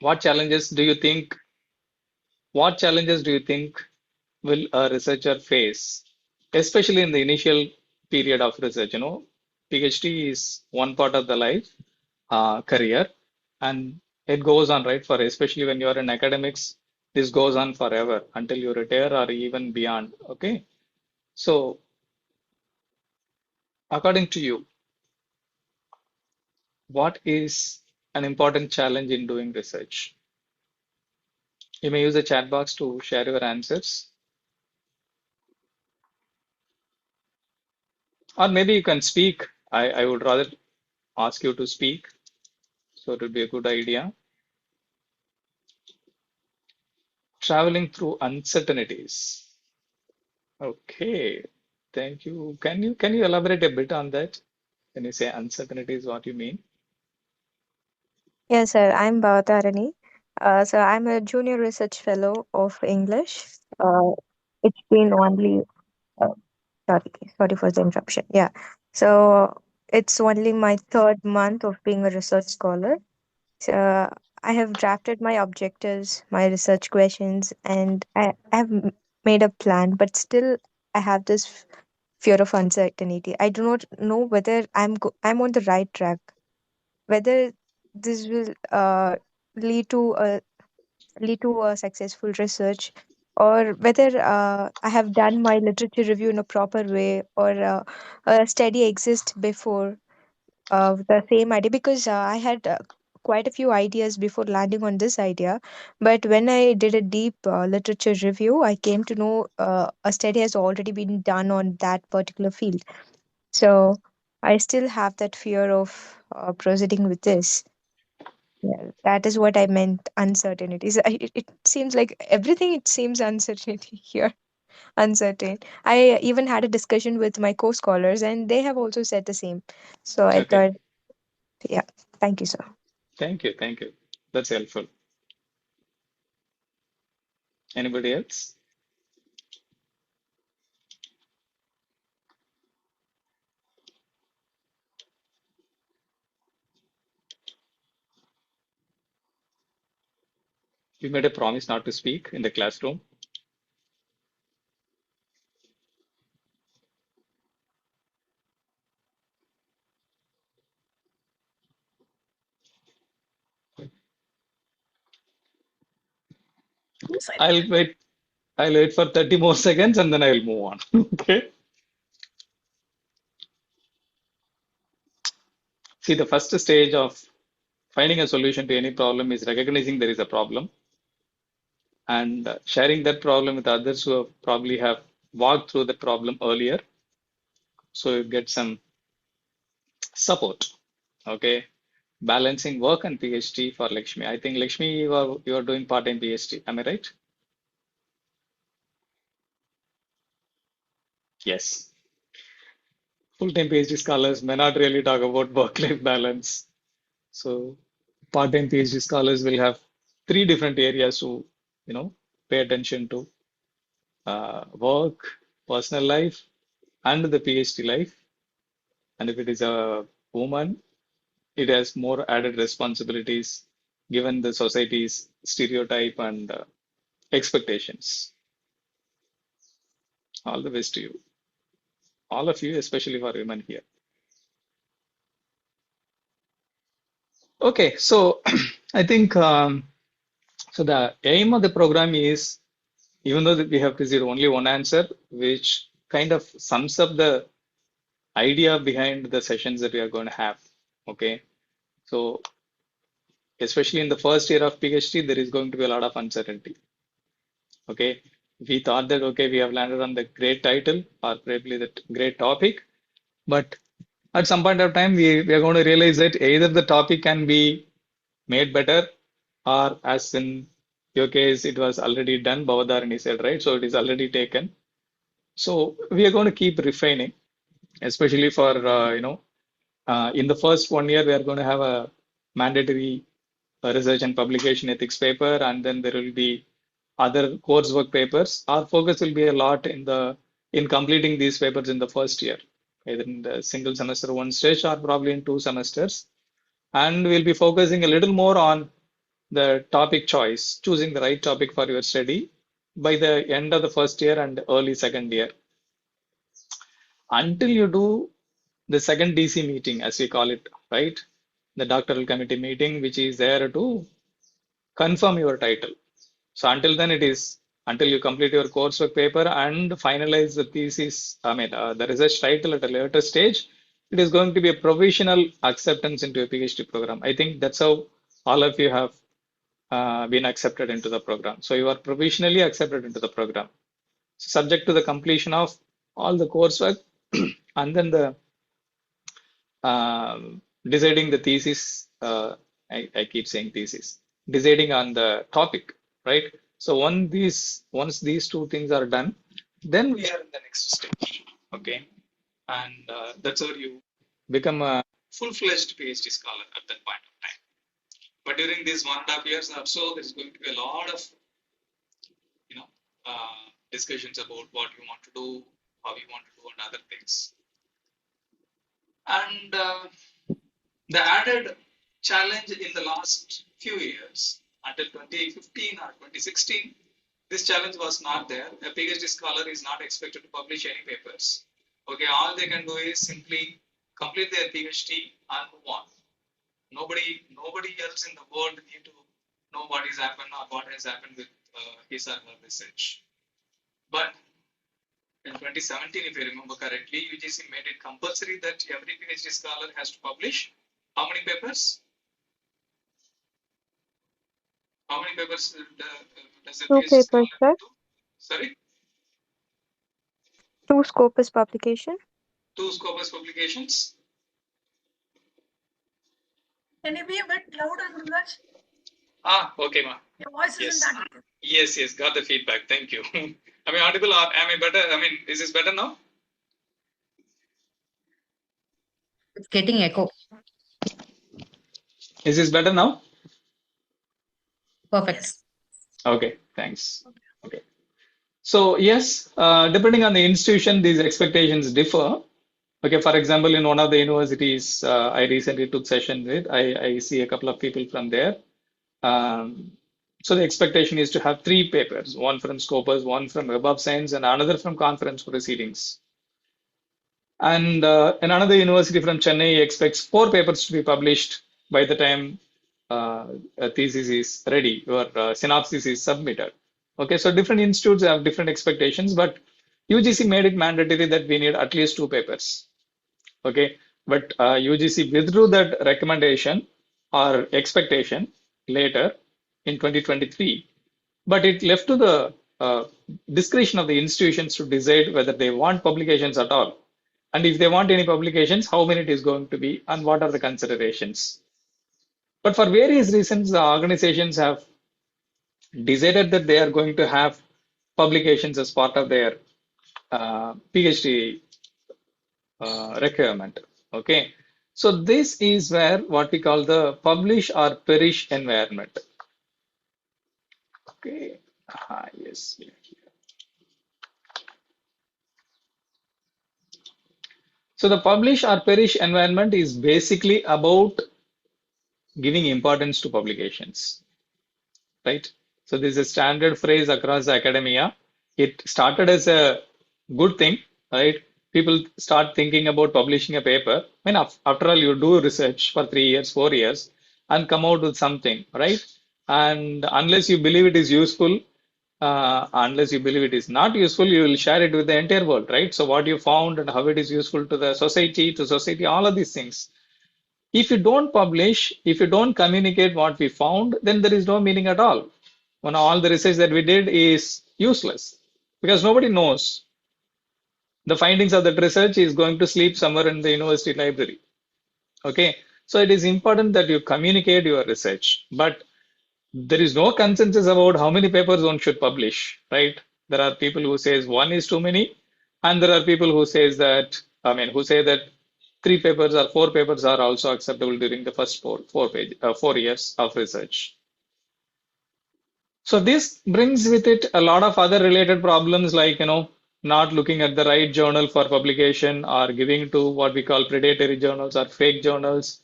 what challenges do you think what challenges do you think will a researcher face, especially in the initial period of research? PhD is one part of the life, career, and it goes on, right? For especially when you are in academics, this goes on forever until you retire or even beyond. Okay. So, according to you, what is an important challenge in doing research? You may use the chat box to share your answers, or maybe you can speak. I would rather ask you to speak, so it would be a good idea. Traveling through uncertainties. Okay, thank you. Can you elaborate a bit on that? When you say uncertainties, what you mean? Yes, sir. I'm Bhavatarani. So I'm a junior research fellow of English. It's been only uh, sorry, sorry for the interruption. Yeah. So it's only my third month of being a research scholar. So I have drafted my objectives, my research questions, and I have made a plan. But still, I have this fear of uncertainty. I do not know whether I'm on the right track, whether this will lead to a successful research, or whether I have done my literature review in a proper way, or a study exists before the same idea, because I had quite a few ideas before landing on this idea. But when I did a deep literature review, I came to know a study has already been done on that particular field. So I still have that fear of proceeding with this. Yeah, that is what I meant, uncertainties. It seems like everything, it seems uncertainty here. Uncertain. I even had a discussion with my co-scholars, and they have also said the same. So I Okay, thought, yeah, thank you, sir. thank you, thank you. That's helpful. Anybody else? You made a promise not to speak in the classroom. I'll wait. I'll wait for 30 more seconds and then I will move on. Okay. See, the first stage of finding a solution to any problem is recognizing there is a problem and sharing that problem with others who have probably have walked through the problem earlier, so you get some support. Okay. Balancing work and PhD for Lakshmi. I think Lakshmi, you are doing part-time PhD. Am I right? Yes. Full-time PhD scholars may not really talk about work-life balance. So part-time PhD scholars will have three different areas to, pay attention to: work, personal life, and the PhD life. And if it is a woman, it has more added responsibilities given the society's stereotype and expectations. All the best to you, all of you, especially for women here. Okay, so I think so. The aim of the program is, even though that we have received only one answer, which kind of sums up the idea behind the sessions that we are going to have. Okay, so especially in the first year of PhD, there is going to be a lot of uncertainty. Okay, we thought that okay, we have landed on the great title or probably the great topic, but at some point of time, we are going to realize that either the topic can be made better, or as in your case, it was already done, Bhavadharani said, right? So it is already taken. So we are going to keep refining, especially for, in the first 1 year, we are going to have a mandatory research and publication ethics paper, and then there will be other coursework papers. Our focus will be a lot in completing these papers in the first year, either in the single semester one stage or probably in 2 semesters. And we'll be focusing a little more on the topic choice, choosing the right topic for your study by the end of the first year and early second year, until you do the second DC meeting, as we call it, right? The doctoral committee meeting, which is there to confirm your title. So until then, it is until you complete your coursework paper and finalize the thesis, the research title at a later stage, it is going to be a provisional acceptance into a PhD program. I think that's how all of you have been accepted into the program. So you are provisionally accepted into the program, subject to the completion of all the coursework and then the deciding the thesis. I keep saying thesis, deciding on the topic, right? So once these two things are done, then we are in the next stage, okay? And that's how you become a full-fledged PhD scholar at that point of time. But during these 1.5 years or so, there's going to be a lot of, you know, discussions about what you want to do, how you want to do, and other things. And the added challenge in the last few years, until 2015 or 2016, this challenge was not there. A PhD scholar is not expected to publish any papers. Okay, all they can do is simply complete their PhD and move on. Nobody else in the world need to know what is happened or what has happened with his or her research. But in 2017, if I remember correctly, UGC made it compulsory that every PhD scholar has to publish how many papers? How many papers does a Two PhD papers, scholar sir. do? Sorry, Two Scopus publication. two Scopus publications. Can you be a bit louder, Gururaj? Okay, ma. Your voice Yes. isn't that clear. Yes, got the feedback. Thank you. Am I audible or am I better? I mean, is this better now? It's getting echo. Is this better now? Perfect. Yes. Okay, thanks. Okay. So yes, depending on the institution, these expectations differ. Okay, for example, in one of the universities I recently took session with, I see a couple of people from there. So the expectation is to have three papers, one from Scopus, one from Web of Science, and another from conference proceedings. And in another university from Chennai expects four papers to be published by the time a thesis is ready or synopsis is submitted. Okay, so different institutes have different expectations, but UGC made it mandatory that we need at least two papers. Okay, but UGC withdrew that recommendation or expectation later in 2023, but it left to the discretion of the institutions to decide whether they want publications at all. And if they want any publications, how many it is going to be and what are the considerations. But for various reasons, the organizations have decided that they are going to have publications as part of their PhD requirement. Okay, so this is where what we call the publish or perish environment. Okay, yes. So the publish or perish environment is basically about giving importance to publications, right? So this is a standard phrase across academia. It started as a good thing, right? People start thinking about publishing a paper. I mean, after all, you do research for 3 years, 4 years, and come out with something, right? And unless you believe it is useful, unless you believe it is not useful, you will share it with the entire world, right? So what you found and how it is useful to the society, all of these things. If you don't publish, if you don't communicate what we found, then there is no meaning at all. When all the research that we did is useless because nobody knows. The findings of that research is going to sleep somewhere in the university library. Okay, so it is important that you communicate your research, but there is no consensus about how many papers one should publish, right? There are people who says one is too many, and there are people who says that, who say that three papers or four papers are also acceptable during the first 4 years of research. So this brings with it a lot of other related problems like, not looking at the right journal for publication or giving to what we call predatory journals or fake journals,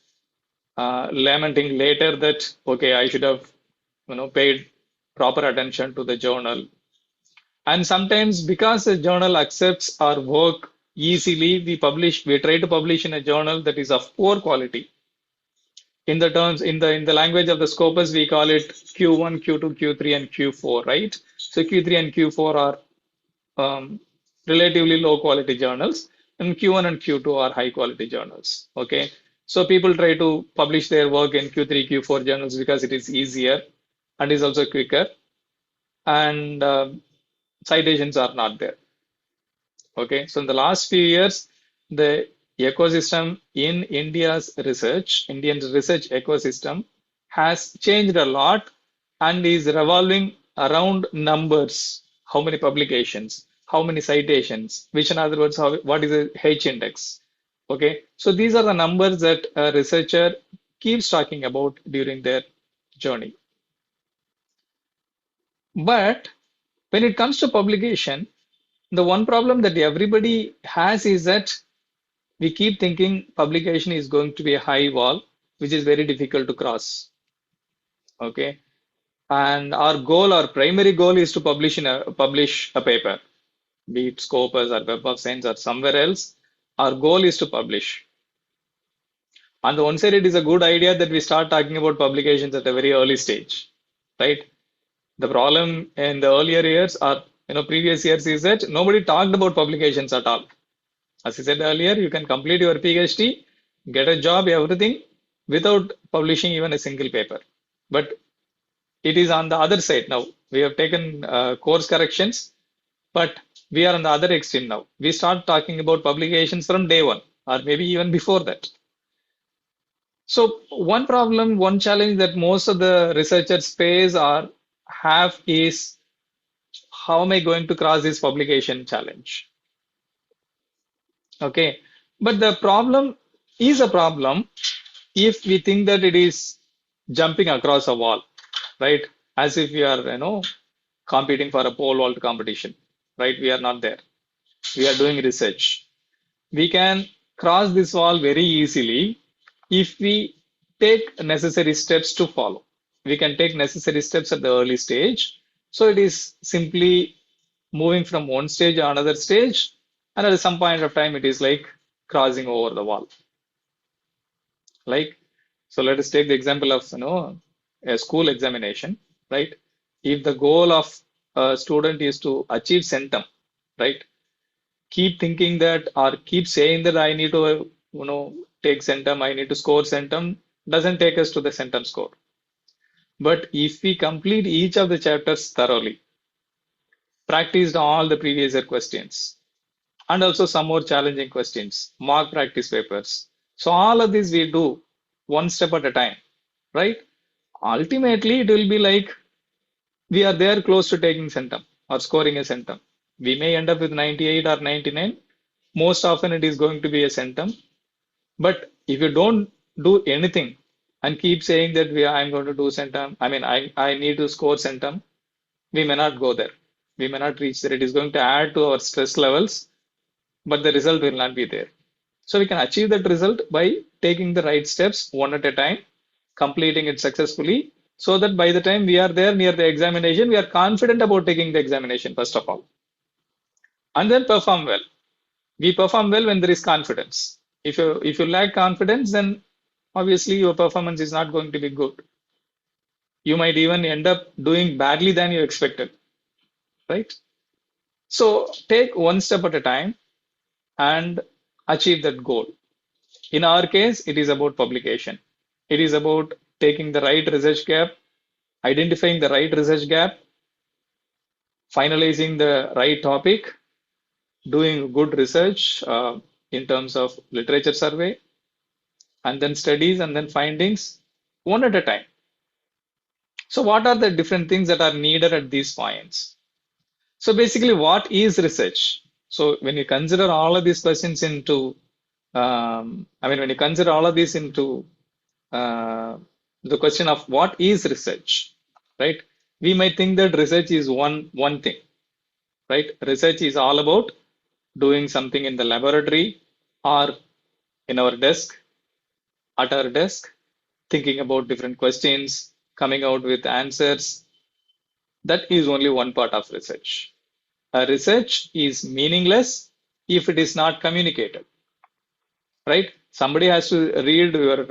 lamenting later that, okay, I should have paid proper attention to the journal. And sometimes because the journal accepts our work easily, we try to publish in a journal that is of poor quality. In the language of the Scopus, we call it Q1, Q2, Q3, and Q4, right? So Q3 and Q4 are relatively low quality journals, and Q1 and Q2 are high quality journals. Okay, so people try to publish their work in Q3, Q4 journals because it is easier and is also quicker, and citations are not there. Okay, so in the last few years, the ecosystem in Indian research ecosystem has changed a lot and is revolving around numbers. How many publications? How many citations? Which, in other words, what is the H index? Okay, so these are the numbers that a researcher keeps talking about during their journey. But when it comes to publication, the one problem that everybody has is that we keep thinking publication is going to be a high wall, which is very difficult to cross. Okay. And our primary goal is to publish a paper, be it Scopus or Web of Science or somewhere else. Our goal is to publish. On the one side, it is a good idea that we start talking about publications at a very early stage, right? The problem in the earlier years or previous years is that nobody talked about publications at all. As I said earlier, you can complete your PhD, get a job, everything without publishing even a single paper. But it is on the other side now. We have taken course corrections, but we are on the other extreme now. We start talking about publications from day one, or maybe even before that. So one challenge that most of the researchers face or have is how am I going to cross this publication challenge? Okay, but the problem is a problem if we think that it is jumping across a wall, right? As if we are, competing for a pole vault competition, right? We are not there. We are doing research. We can cross this wall very easily if we take necessary steps to follow. We can take necessary steps at the early stage. So it is simply moving from one stage to another stage, and at some point of time, it is like crossing over the wall. Like, so let us take the example of a school examination, right? If the goal of a student is to achieve centum, right? Keep thinking that or keep saying that I need to take centum, I need to score centum, doesn't take us to the centum score. But if we complete each of the chapters thoroughly, practiced all the previous year questions, and also some more challenging questions, mock practice papers. So all of this we do one step at a time, right? Ultimately, it will be like we are there close to taking centum or scoring a centum. We may end up with 98 or 99. Most often it is going to be a centum. But if you don't do anything and keep saying that I'm going to do centum, I need to score centum, we may not go there. We may not reach there. It is going to add to our stress levels, but the result will not be there. So we can achieve that result by taking the right steps one at a time, completing it successfully, so that by the time we are there near the examination, we are confident about taking the examination, first of all, and then perform well. We perform well when there is confidence. If you lack confidence, then obviously your performance is not going to be good. You might even end up doing badly than you expected, right? So take one step at a time and achieve that goal. In our case, it is about publication. It is about taking the right research gap, identifying the right research gap, finalizing the right topic, doing good research in terms of literature survey, and then studies and then findings, one at a time. So what are the different things that are needed at these points? So basically, what is research? So when you consider all of these questions into, when you consider all of this into the question of what is research, right? We might think that research is one thing, right? Research is all about doing something in the laboratory or in our desk, at our desk, thinking about different questions, coming out with answers, that is only one part of research. A research is meaningless if it is not communicated, right? Somebody has to read your,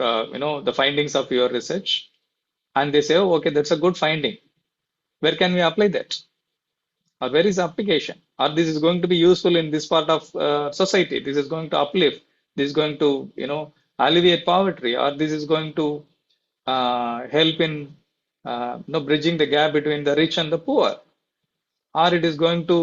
the findings of your research, and they say, oh, okay, that's a good finding. Where can we apply that? Or where is the application? Or this is going to be useful in this part of society. This is going to uplift. This is going to, alleviate poverty, or this is going to help in, bridging the gap between the rich and the poor, or it is going to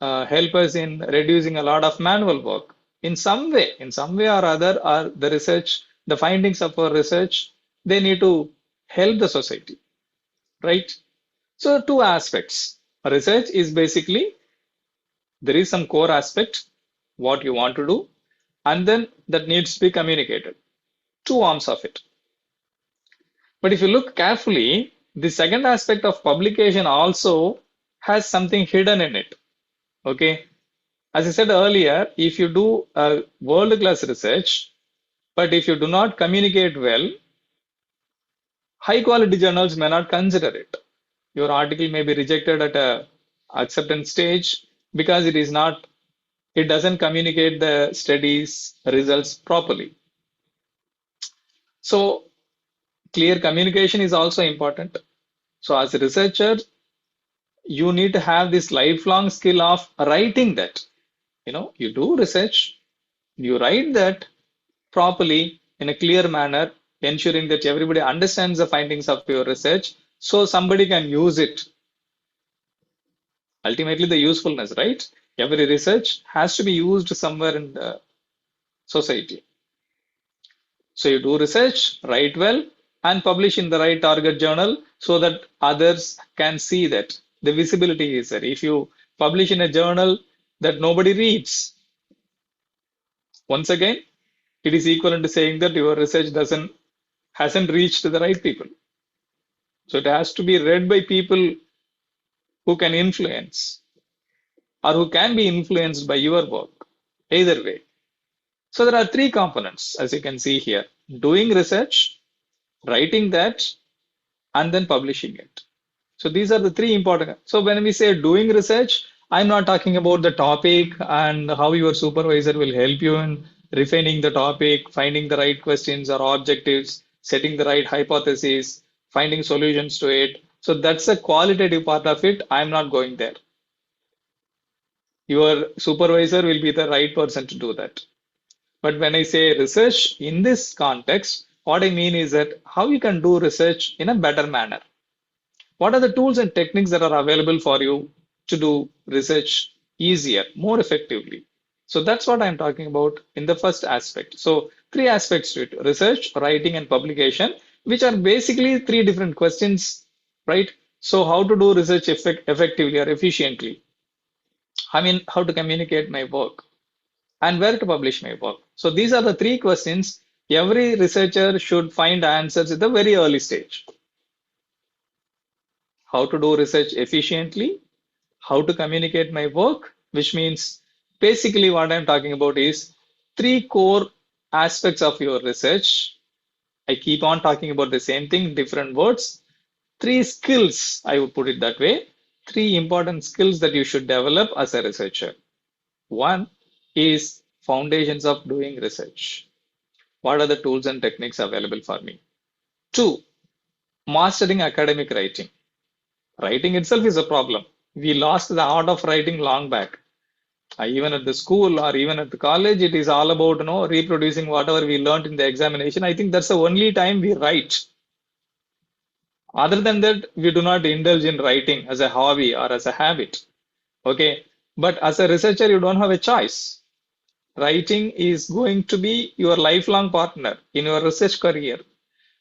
help us in reducing a lot of manual work. In some way or other, or the research, the findings of our research, they need to help the society, right? So two aspects. Research is basically there is some core aspect, what you want to do, and then that needs to be communicated. Two arms of it. But if you look carefully, the second aspect of publication also has something hidden in it. Okay. As I said earlier, if you do a world-class research, but if you do not communicate well, high-quality journals may not consider it. Your article may be rejected at a acceptance stage because it doesn't communicate the studies results properly. So clear communication is also important. So as a researcher, you need to have this lifelong skill of writing that. You do research, you write that properly in a clear manner, ensuring that everybody understands the findings of your research so somebody can use it. Ultimately, the usefulness, right? Every research has to be used somewhere in the society. So you do research, write well, and publish in the right target journal so that others can see that the visibility is there. If you publish in a journal that nobody reads, once again, it is equivalent to saying that your research hasn't reached the right people. So it has to be read by people who can influence or who can be influenced by your work. Either way. So there are three components, as you can see here: doing research, writing that, and then publishing it. So these are the three important. So when we say doing research, I'm not talking about the topic and how your supervisor will help you in refining the topic, finding the right questions or objectives, setting the right hypotheses, finding solutions to it. So that's a qualitative part of it. I'm not going there. Your supervisor will be the right person to do that. But when I say research in this context, what I mean is that how you can do research in a better manner. What are the tools and techniques that are available for you to do research easier, more effectively? So that's what I'm talking about in the first aspect. So three aspects to it: research, writing, and publication, which are basically three different questions, right? So how to do research effectively or efficiently? I mean, how to communicate my work and where to publish my work. So these are the three questions every researcher should find answers at the very early stage. How to do research efficiently, how to communicate my work, which means basically what I'm talking about is three core aspects of your research. I keep on talking about the same thing, different words. Three skills, I would put it that way. Three important skills that you should develop as a researcher. One is foundations of doing research. What are the tools and techniques available for me? Two, mastering academic writing. Writing itself is a problem. We lost the art of writing long back. Even at the school or even at the college, it is all about reproducing whatever we learned in the examination. I think that's the only time we write. Other than that, we do not indulge in writing as a hobby or as a habit. Okay, but as a researcher, you don't have a choice. Writing is going to be your lifelong partner in your research career.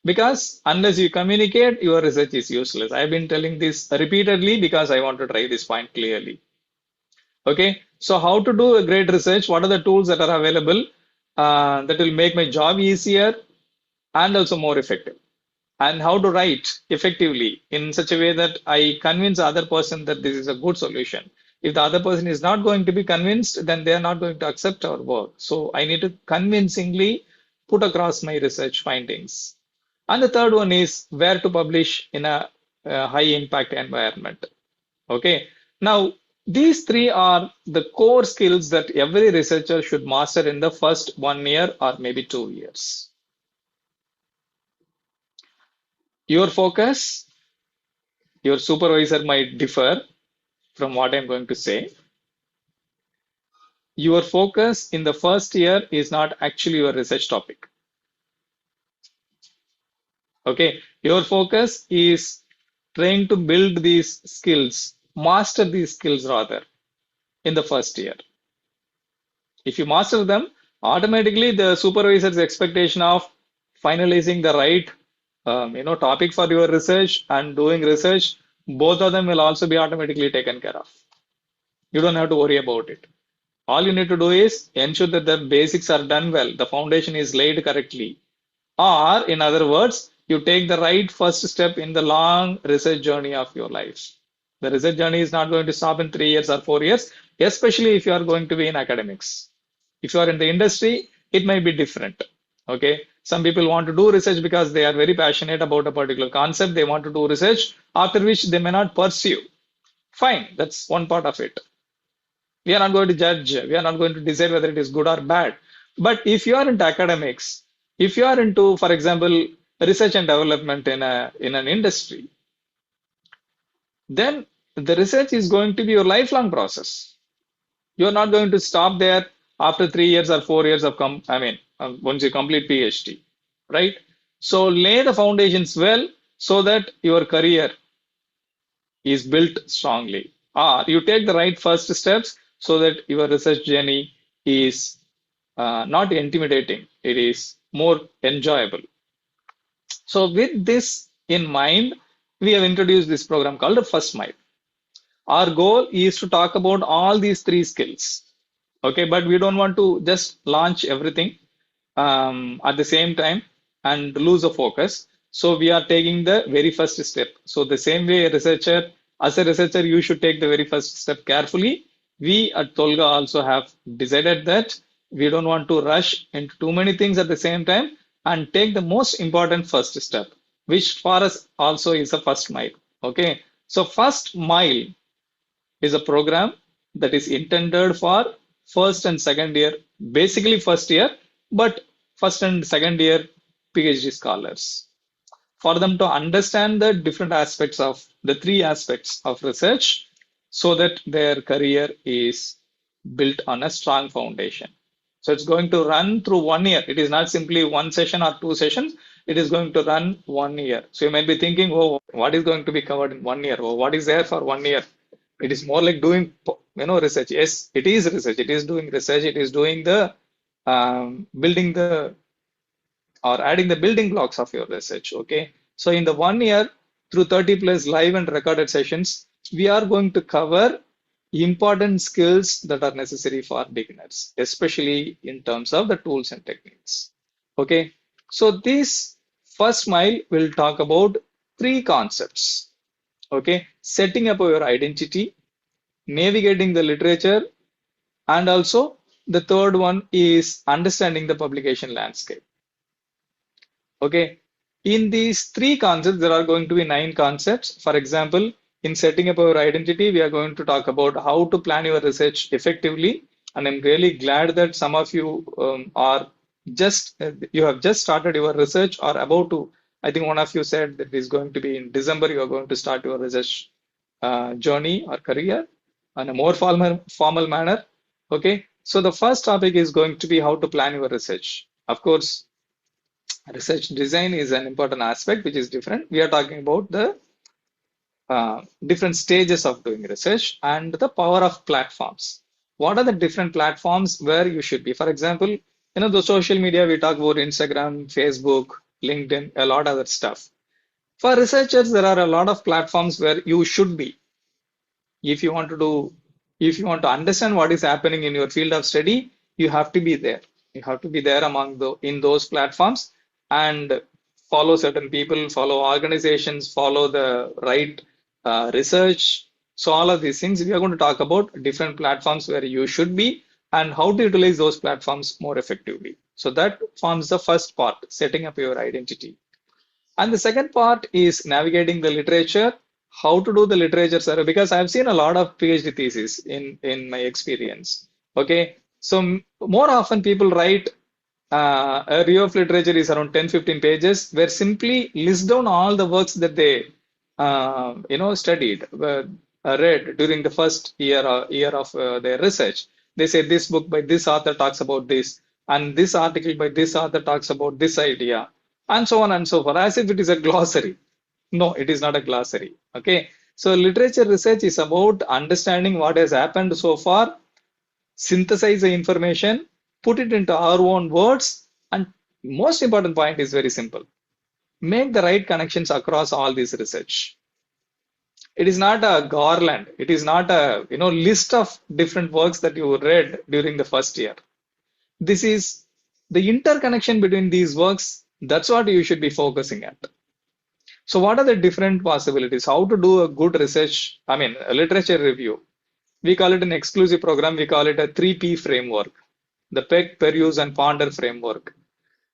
Because unless you communicate, your research is useless. I've been telling this repeatedly because I want to try this point clearly. Okay, so how to do a great research? What are the tools that are available that will make my job easier and also more effective? And how to write effectively in such a way that I convince the other person that this is a good solution. If the other person is not going to be convinced, then they are not going to accept our work. So I need to convincingly put across my research findings. And the third one is where to publish in a high impact environment. Okay. Now, these three are the core skills that every researcher should master in the first 1 year or maybe 2 years. Your focus, your supervisor might differ from what I'm going to say. Your focus in the first year is not actually your research topic. Okay. Your focus is trying to build these skills, master these skills rather, in the first year. If you master them, automatically the supervisor's expectation of finalizing the right topic for your research and doing research, both of them will also be automatically taken care of. You don't have to worry about it. All you need to do is ensure that the basics are done well, the foundation is laid correctly. Or, in other words, you take the right first step in the long research journey of your life. The research journey is not going to stop in 3 years or 4 years, especially if you are going to be in academics. If you are in the industry, it might be different. Okay. Some people want to do research because they are very passionate about a particular concept. They want to do research, after which they may not pursue. Fine, that's one part of it. We are not going to judge, we are not going to decide whether it is good or bad. But if you are into academics, if you are into, for example, research and development in an industry, then the research is going to be your lifelong process. You're not going to stop there after 3 years or 4 years of once you complete PhD, right? So lay the foundations well so that your career is built strongly. Or you take the right first steps so that your research journey is not intimidating, it is more enjoyable. So, with this in mind, we have introduced this program called the First Mile. Our goal is to talk about all these three skills. Okay, but we don't want to just launch everything at the same time and lose the focus. So we are taking the very first step. So the same way as a researcher, you should take the very first step carefully. We at Tolga also have decided that we don't want to rush into too many things at the same time and take the most important first step, which for us also is a first mile. Okay, so first mile is a program that is intended for first and second year, basically first year, but first and second year PhD scholars, for them to understand the different aspects of the three aspects of research so that their career is built on a strong foundation. So it's going to run through 1 year. It is not simply one session or two sessions. It is going to run 1 year. So you might be thinking, oh, what is going to be covered in 1 year? Or what is there for 1 year? It is more like doing, research. Yes, it is research. It is doing research. It is doing the building the or adding the building blocks of your research. Okay. So in the 1 year, through 30 plus live and recorded sessions, we are going to cover important skills that are necessary for beginners, especially in terms of the tools and techniques. Okay. So this first mile will talk about three concepts. Okay. Setting up your identity, navigating the literature, and also the third one is understanding the publication landscape. Okay. In these three concepts, there are going to be 9 concepts. For example, in setting up our identity, we are going to talk about how to plan your research effectively. And I'm really glad that some of you you have just started your research or about to. I think one of you said that it is going to be in December, you are going to start your research journey or career in a more formal manner. Okay. So the first topic is going to be how to plan your research. Of course, research design is an important aspect, which is different. We are talking about the different stages of doing research and the power of platforms. What are the different platforms where you should be? For example, the social media, we talk about Instagram, Facebook, LinkedIn, a lot of other stuff. For researchers, there are a lot of platforms where you should be. If you want to understand what is happening in your field of study, you have to be there. You have to be there in those platforms and follow certain people, follow organizations, follow the right research. So all of these things, we are going to talk about different platforms where you should be and how to utilize those platforms more effectively. So that forms the first part, setting up your identity. And the second part is navigating the literature, how to do the literature survey, because I've seen a lot of PhD theses in my experience. Okay, so more often people write a review of literature is around 10-15 pages, where simply list down all the works that they studied, read during the first year of their research. They say this book by this author talks about this, and this article by this author talks about this idea, and so on and so forth, as if it is a glossary. No, it is not a glossary. Okay, so literature research is about understanding what has happened so far, synthesize the information, put it into our own words, and most important point is very simple. Make the right connections across all this research. It is not a garland. It is not a list of different works that you read during the first year. This is the interconnection between these works. That's what you should be focusing at. So what are the different possibilities? How to do a good research, a literature review? We call it an exclusive program. We call it a 3P framework, the Peck, Peruse, and Ponder framework.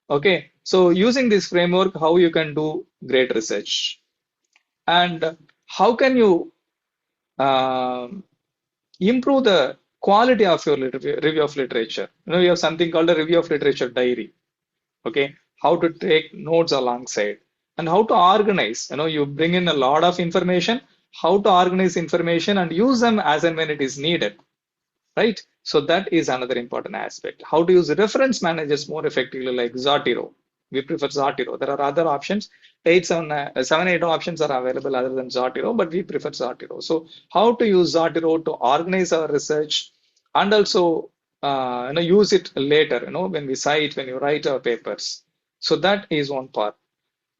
Okay, so using this framework, how you can do great research, and how can you improve the quality of your review of literature. You have something called a review of literature diary. Okay, how to take notes alongside, and how to organize. You bring in a lot of information, how to organize information and use them as and when it is needed, right? So that is another important aspect. How to use reference managers more effectively, like Zotero. We prefer Zotero. There are other options. 7, 8 options are available other than Zotero, but we prefer Zotero. So how to use Zotero to organize our research, and also use it later, when we cite, when you write our papers. So that is one part.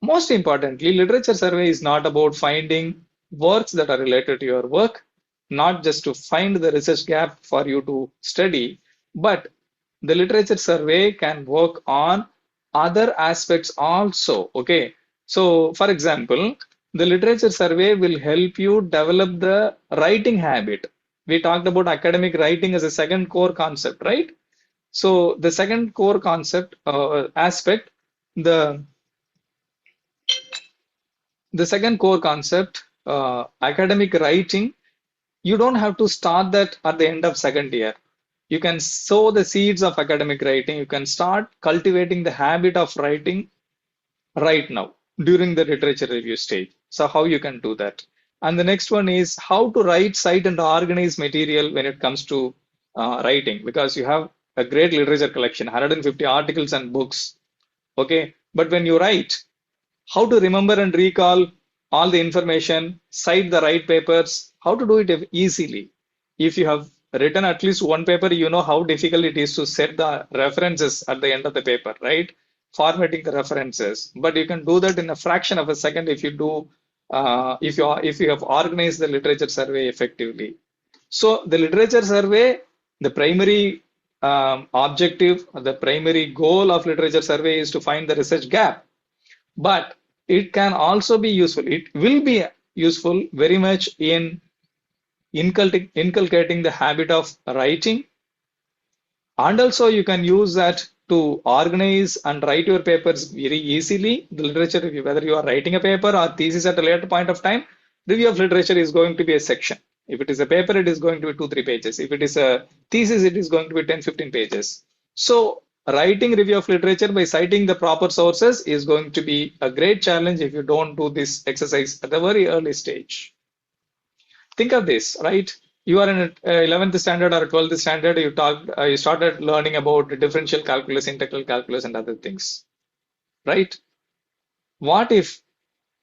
Most importantly, literature survey is not about finding works that are related to your work, not just to find the research gap for you to study, but the literature survey can work on other aspects also. Okay. So, for example, the literature survey will help you develop the writing habit. We talked about academic writing as a second core concept, right? So, the second core concept aspect, the the second core concept, academic writing, you don't have to start that at the end of second year. You can sow the seeds of academic writing. You can start cultivating the habit of writing right now during the literature review stage. So how you can do that. And the next one is how to write, cite, and organize material when it comes to writing, because you have a great literature collection, 150 articles and books. Okay. But when you write, how to remember and recall all the information, cite the right papers, how to do it easily. If you have written at least one paper, you know how difficult it is to set the references at the end of the paper, right? Formatting the references, but you can do that in a fraction of a second if you do, if you have organized the literature survey effectively. So the literature survey, the primary objective, the primary goal of literature survey is to find the research gap, but it can also be useful. It will be useful very much in inculcating the habit of writing. And also you can use that to organize and write your papers very easily. The literature review, whether you are writing a paper or thesis at a later point of time, review of literature is going to be a section. If it is a paper, it is going to be 2-3 pages. If it is a thesis, it is going to be 10-15 pages. So writing review of literature by citing the proper sources is going to be a great challenge if you don't do this exercise at a very early stage. Think of this, right? You are in 11th standard or 12th standard, you started learning about differential calculus, integral calculus, and other things, right? What if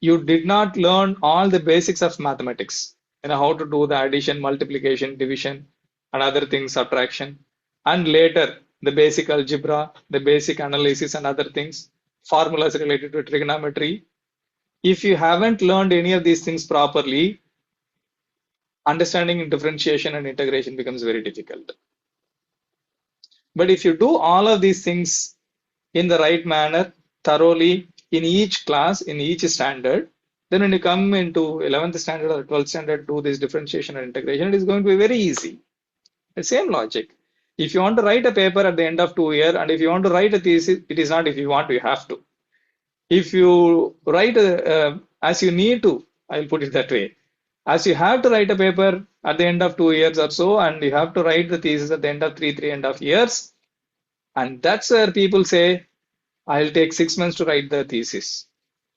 you did not learn all the basics of mathematics, how to do the addition, multiplication, division, and other things, subtraction, and later the basic algebra, the basic analysis, and other things, formulas related to trigonometry. If you haven't learned any of these things properly, understanding differentiation and integration becomes very difficult. But if you do all of these things in the right manner, thoroughly, in each class, in each standard, then when you come into 11th standard or 12th standard, do this differentiation and integration, it is going to be very easy. The same logic. If you want to write a paper at the end of 2 years, and if you want to write a thesis, it is not if you want, you have to. if you write as you need to, I'll put it that way. As you have to write a paper at the end of 2 years or so, and you have to write the thesis at the end of three and a half years, and that's where people say, I'll take 6 months to write the thesis.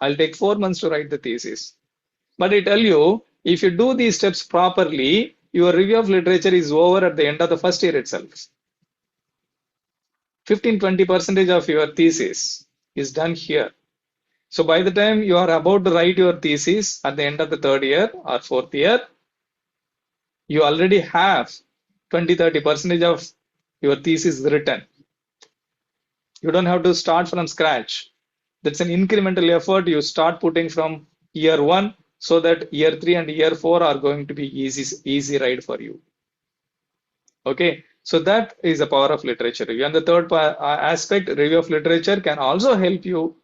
I'll take 4 months to write the thesis. But I tell you, if you do these steps properly, your review of literature is over at the end of the first year itself. 15-20% of your thesis is done here. So by the time you are about to write your thesis at the end of the third year or fourth year, you already have 20-30% of your thesis written. You don't have to start from scratch. That's an incremental effort you start putting from year one so that year three and year four are going to be easy ride for you. Okay, so that is the power of literature review. And the third aspect, review of literature can also help you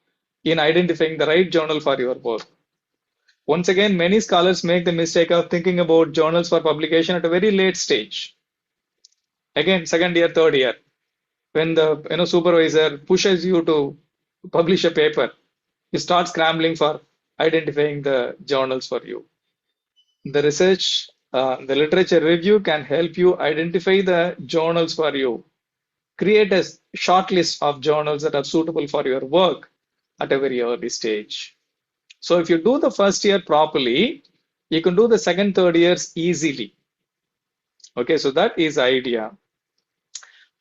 in identifying the right journal for your work. Once again, many scholars make the mistake of thinking about journals for publication at a very late stage. Again, second year, third year, when the supervisor pushes you to publish a paper, you start scrambling for identifying the journals for you. The research, the literature review can help you identify the journals for you. Create a short list of journals that are suitable for your work at a very early stage. So if you do the first year properly, you can do the second, third years easily. Okay, so that is the idea.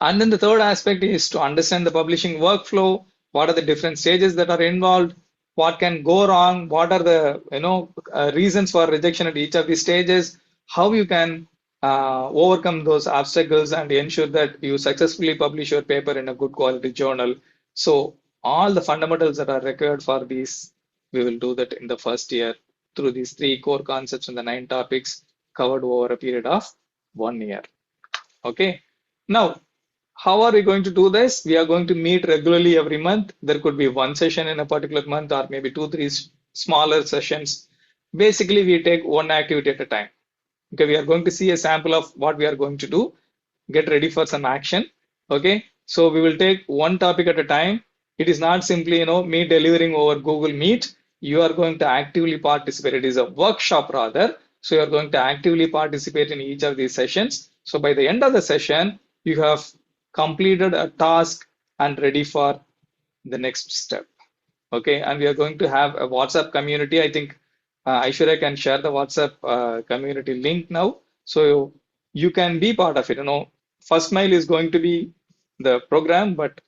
And then the third aspect is to understand the publishing workflow. What are the different stages that are involved? What can go wrong? What are the reasons for rejection at each of these stages? How you can overcome those obstacles and ensure that you successfully publish your paper in a good quality journal. So all the fundamentals that are required for these, we will do that in the first year through these three core concepts and the 9 topics covered over a period of 1 year. Okay. Now, how are we going to do this? We are going to meet regularly every month. There could be one session in a particular month or maybe two, three smaller sessions. Basically, we take one activity at a time. Okay, we are going to see a sample of what we are going to do. Get ready for some action. Okay, so we will take one topic at a time. It is not simply, me delivering over Google Meet. You are going to actively participate. It is a workshop rather. So you are going to actively participate in each of these sessions. So by the end of the session, you have completed a task and ready for the next step. Okay, and we are going to have a WhatsApp community. I think Aishwarya can share the WhatsApp community link now. So you can be part of it. First Mile is going to be the program, but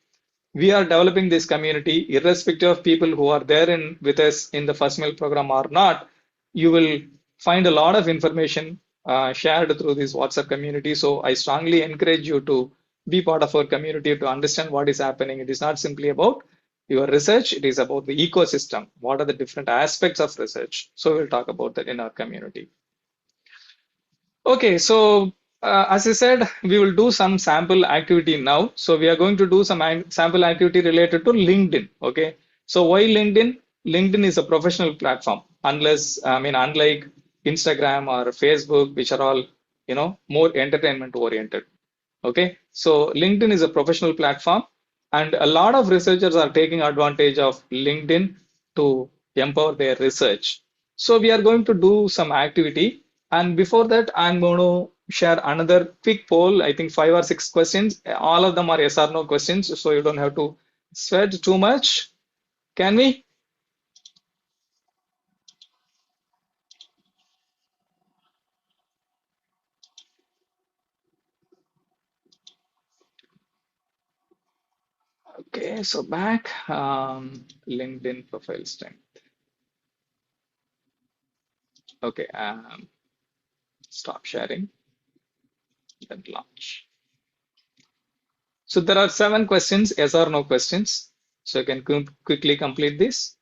we are developing this community irrespective of people who are there with us in the First Mile program or not. You will find a lot of information shared through this WhatsApp community. So I strongly encourage you to be part of our community to understand what is happening. It is not simply about your research, it is about the ecosystem. What are the different aspects of research? So we'll talk about that in our community. Okay, so as I said, we will do some sample activity now. So we are going to do some sample activity related to LinkedIn. Okay, so why LinkedIn? LinkedIn is a professional platform, unlike Instagram or Facebook, which are all, more entertainment oriented. Okay, so LinkedIn is a professional platform, and a lot of researchers are taking advantage of LinkedIn to empower their research. So we are going to do some activity, and before that, I'm going to share another quick poll. I think 5 or 6 questions. All of them are yes or no questions, so you don't have to sweat too much. Can we? Okay, so back LinkedIn profile strength. Okay, stop sharing, then launch. So there are 7 questions, yes or no questions. So you can quickly complete this.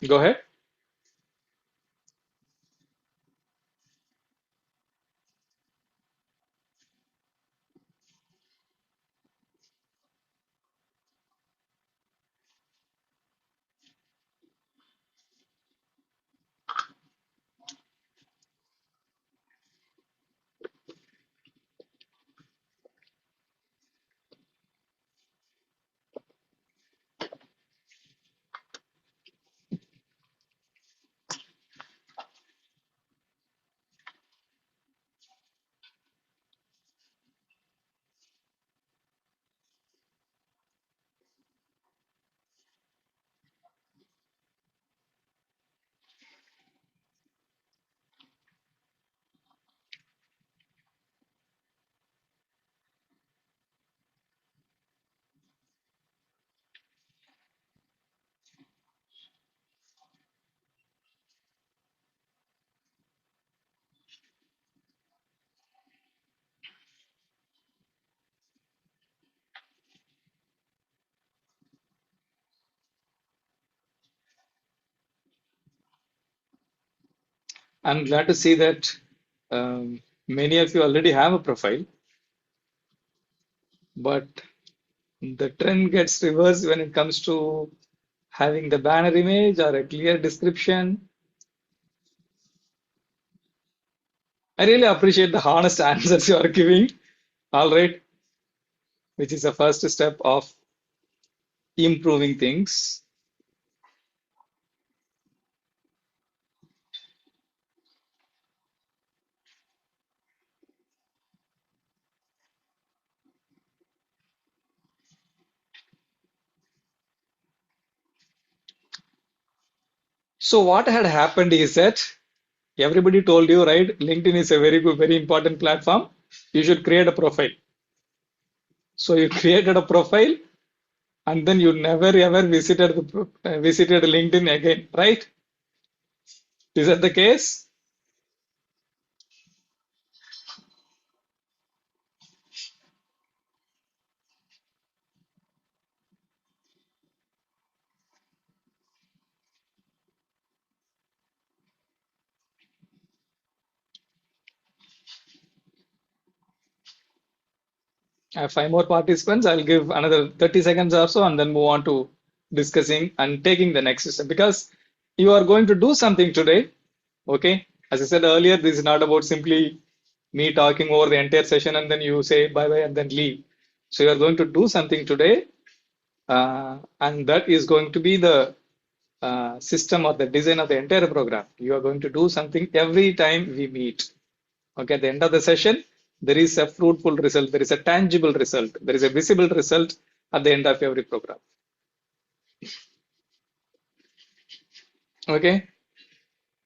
Go ahead. I'm glad to see that many of you already have a profile, but the trend gets reversed when it comes to having the banner image or a clear description. I really appreciate the honest answers you are giving. All right, which is the first step of improving things. So what had happened is that everybody told you, right? LinkedIn is a very good, very important platform. You should create a profile. So you created a profile, and then you never ever visited LinkedIn again, right? Is that the case? I have five more participants. I'll give another 30 seconds or so and then move on to discussing and taking the next step because you are going to do something today. Okay. As I said earlier, this is not about simply me talking over the entire session and then you say bye bye and then leave. So you are going to do something today, and that is going to be the system or the design of the entire program. You are going to do something every time we meet. Okay, at the end of the session, there is a fruitful result, there is a tangible result, there is a visible result at the end of every program. Okay,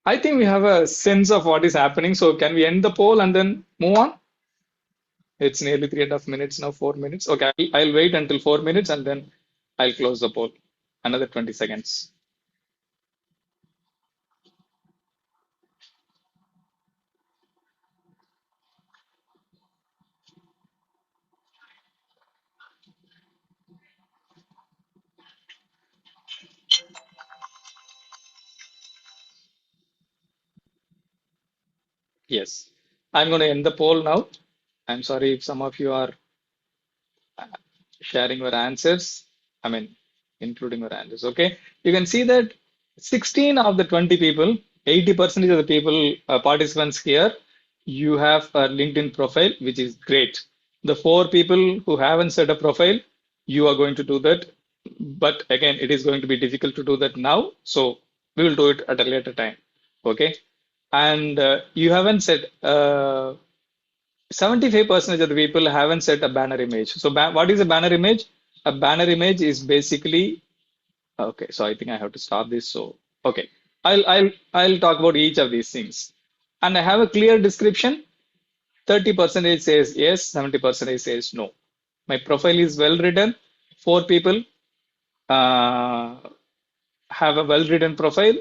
I think we have a sense of what is happening. So, can we end the poll and then move on? It's nearly 3.5 minutes now, 4 minutes. Okay, I'll wait until 4 minutes and then I'll close the poll. Another 20 seconds. Yes, I'm going to end the poll now. I'm sorry if some of you are sharing your answers. I mean, including your answers. Okay. You can see that 16 of the 20 people, 80% of the people, participants here, you have a LinkedIn profile, which is great. The four people who haven't set a profile, you are going to do that. But again, it is going to be difficult to do that now. So we will do it at a later time. Okay. And you haven't set 75% of the people haven't set a banner image. So what is a banner image? A banner image is basically okay. So I think I have to stop this. So okay, I'll talk about each of these things, and I have a clear description. 30% says yes, 70% says no. My profile is well written. Four people uh, have a well written profile,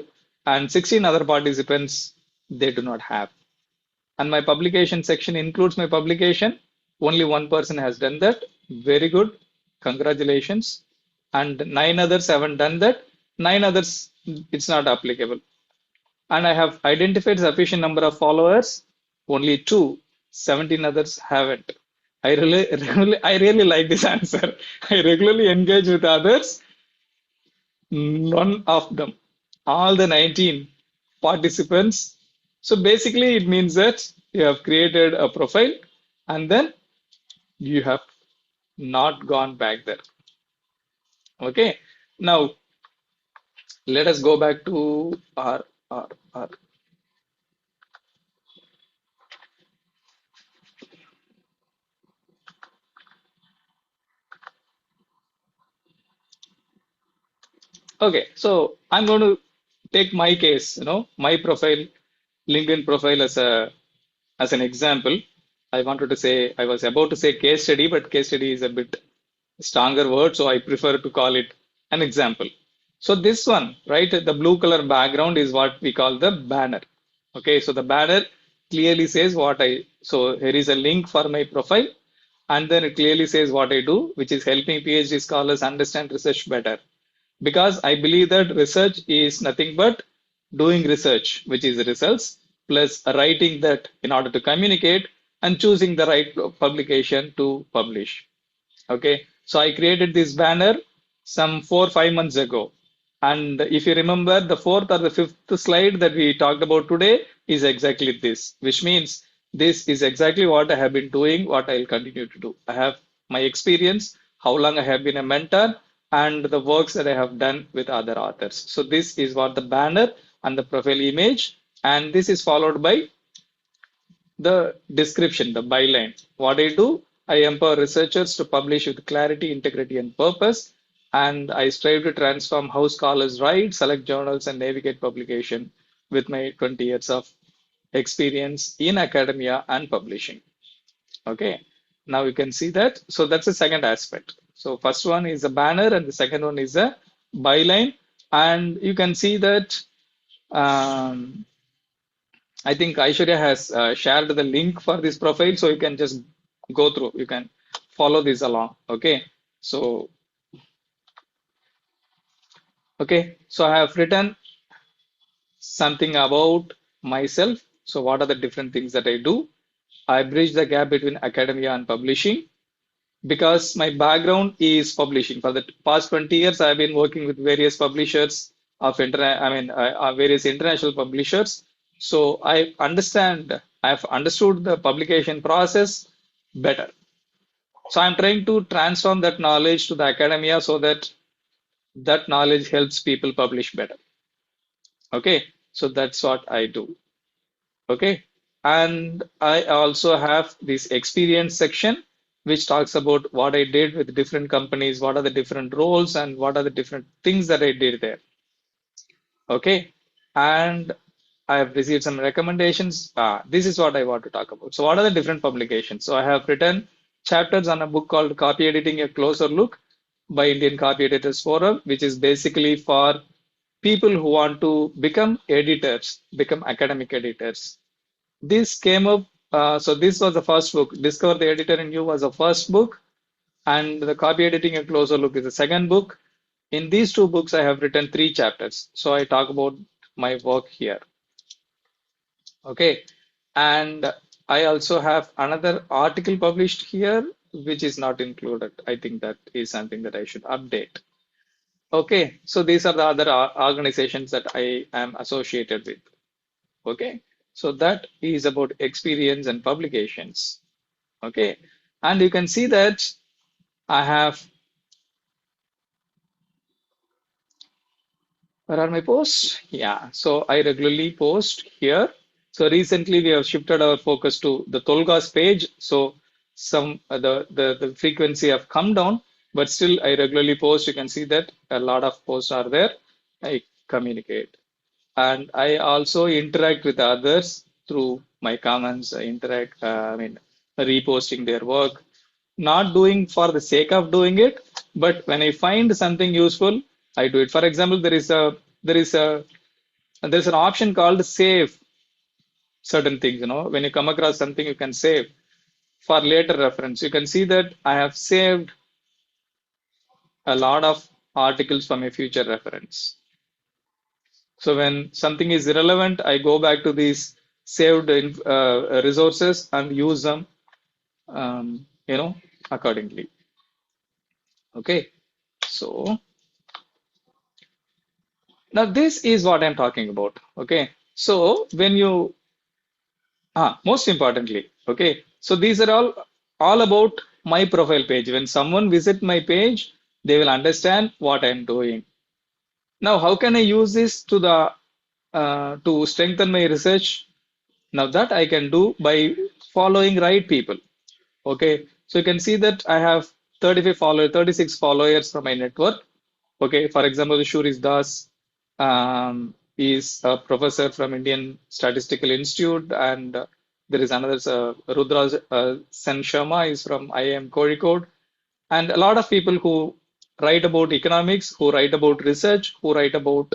and 16 other participants they do not have. And my publication section includes my publication. Only one person has done that. Very good. Congratulations. And nine others haven't done that. Nine others, it's not applicable. And I have identified sufficient number of followers. Only two. 17 others haven't. I really like this answer. I regularly engage with others. None of them. All the 19 participants. So basically, it means that you have created a profile and then you have not gone back there. Okay. Now, let us go back to our. Okay. So I'm going to take my case, my profile, LinkedIn profile as an example. I wanted to say, I was about to say case study, but case study is a bit stronger word, so I prefer to call it an example. So this one, right, the blue color background is what we call the banner. Okay, so the banner clearly says so here is a link for my profile, and then it clearly says what I do, which is helping PhD scholars understand research better. Because I believe that research is nothing but doing research, which is results, plus writing that in order to communicate and choosing the right publication to publish. Okay, so I created this banner some 4 or 5 months ago. And if you remember, the fourth or the fifth slide that we talked about today is exactly this, which means this is exactly what I have been doing, what I'll continue to do. I have my experience, how long I have been a mentor, and the works that I have done with other authors. So this is what the banner and the profile image, and this is followed by the description, the byline. What I do, I empower researchers to publish with clarity, integrity, and purpose. And I strive to transform how scholars write, select journals, and navigate publication with my 20 years of experience in academia and publishing. Okay, now you can see that. So that's the second aspect. So first one is a banner, and the second one is a byline. And you can see that um, I think Aishwarya has shared the link for this profile, so you can just go through. You can follow this along. Okay. So, okay. So I have written something about myself. So what are the different things that I do? I bridge the gap between academia and publishing because my background is publishing. For the past 20 years, I've been working with various publishers of various international publishers. So I've understood the publication process better. So I'm trying to transform that knowledge to the academia so that that knowledge helps people publish better. Okay, so that's what I do. Okay, and I also have this experience section which talks about what I did with different companies, what are the different roles, and what are the different things that I did there. Okay, and I have received some recommendations. This is what I want to talk about. So, what are the different publications? So, I have written chapters on a book called Copy Editing: A Closer Look by Indian Copy Editors Forum, which is basically for people who want to become editors, become academic editors. This came up. So, this was the first book. Discover the Editor in You was the first book, and the Copy Editing: A Closer Look is the second book. In these two books, I have written 3 chapters. So, I talk about my work here. Okay, and I also have another article published here, which is not included. I think that is something that I should update. Okay, so these are the other organizations that I am associated with. Okay, so that is about experience and publications. Okay, and you can see that I have, where are my posts? Yeah, so I regularly post here. So recently we have shifted our focus to the Tolgas page. So some the frequency have come down, but still I regularly post. You can see that a lot of posts are there. I communicate. And I also interact with others through my comments. I interact, reposting their work, not doing for the sake of doing it, but when I find something useful, I do it. For example, there is a there's an option called save certain things. When you come across something, you can save for later reference. You can see that I have saved a lot of articles from a future reference. So when something is irrelevant, I go back to these saved resources and use them, accordingly. Okay. So now this is what I'm talking about. Okay. So when you, most importantly, okay. So these are all about my profile page. When someone visit my page, they will understand what I'm doing. Now, how can I use this to strengthen my research? Now that I can do by following right people. Okay, so you can see that I have 36 followers from my network. Okay, for example, Shuri's Das is a professor from Indian Statistical Institute, and there is another Rudra Sen Sharma is from IIM Kozhikode, and a lot of people who write about economics, who write about research, who write about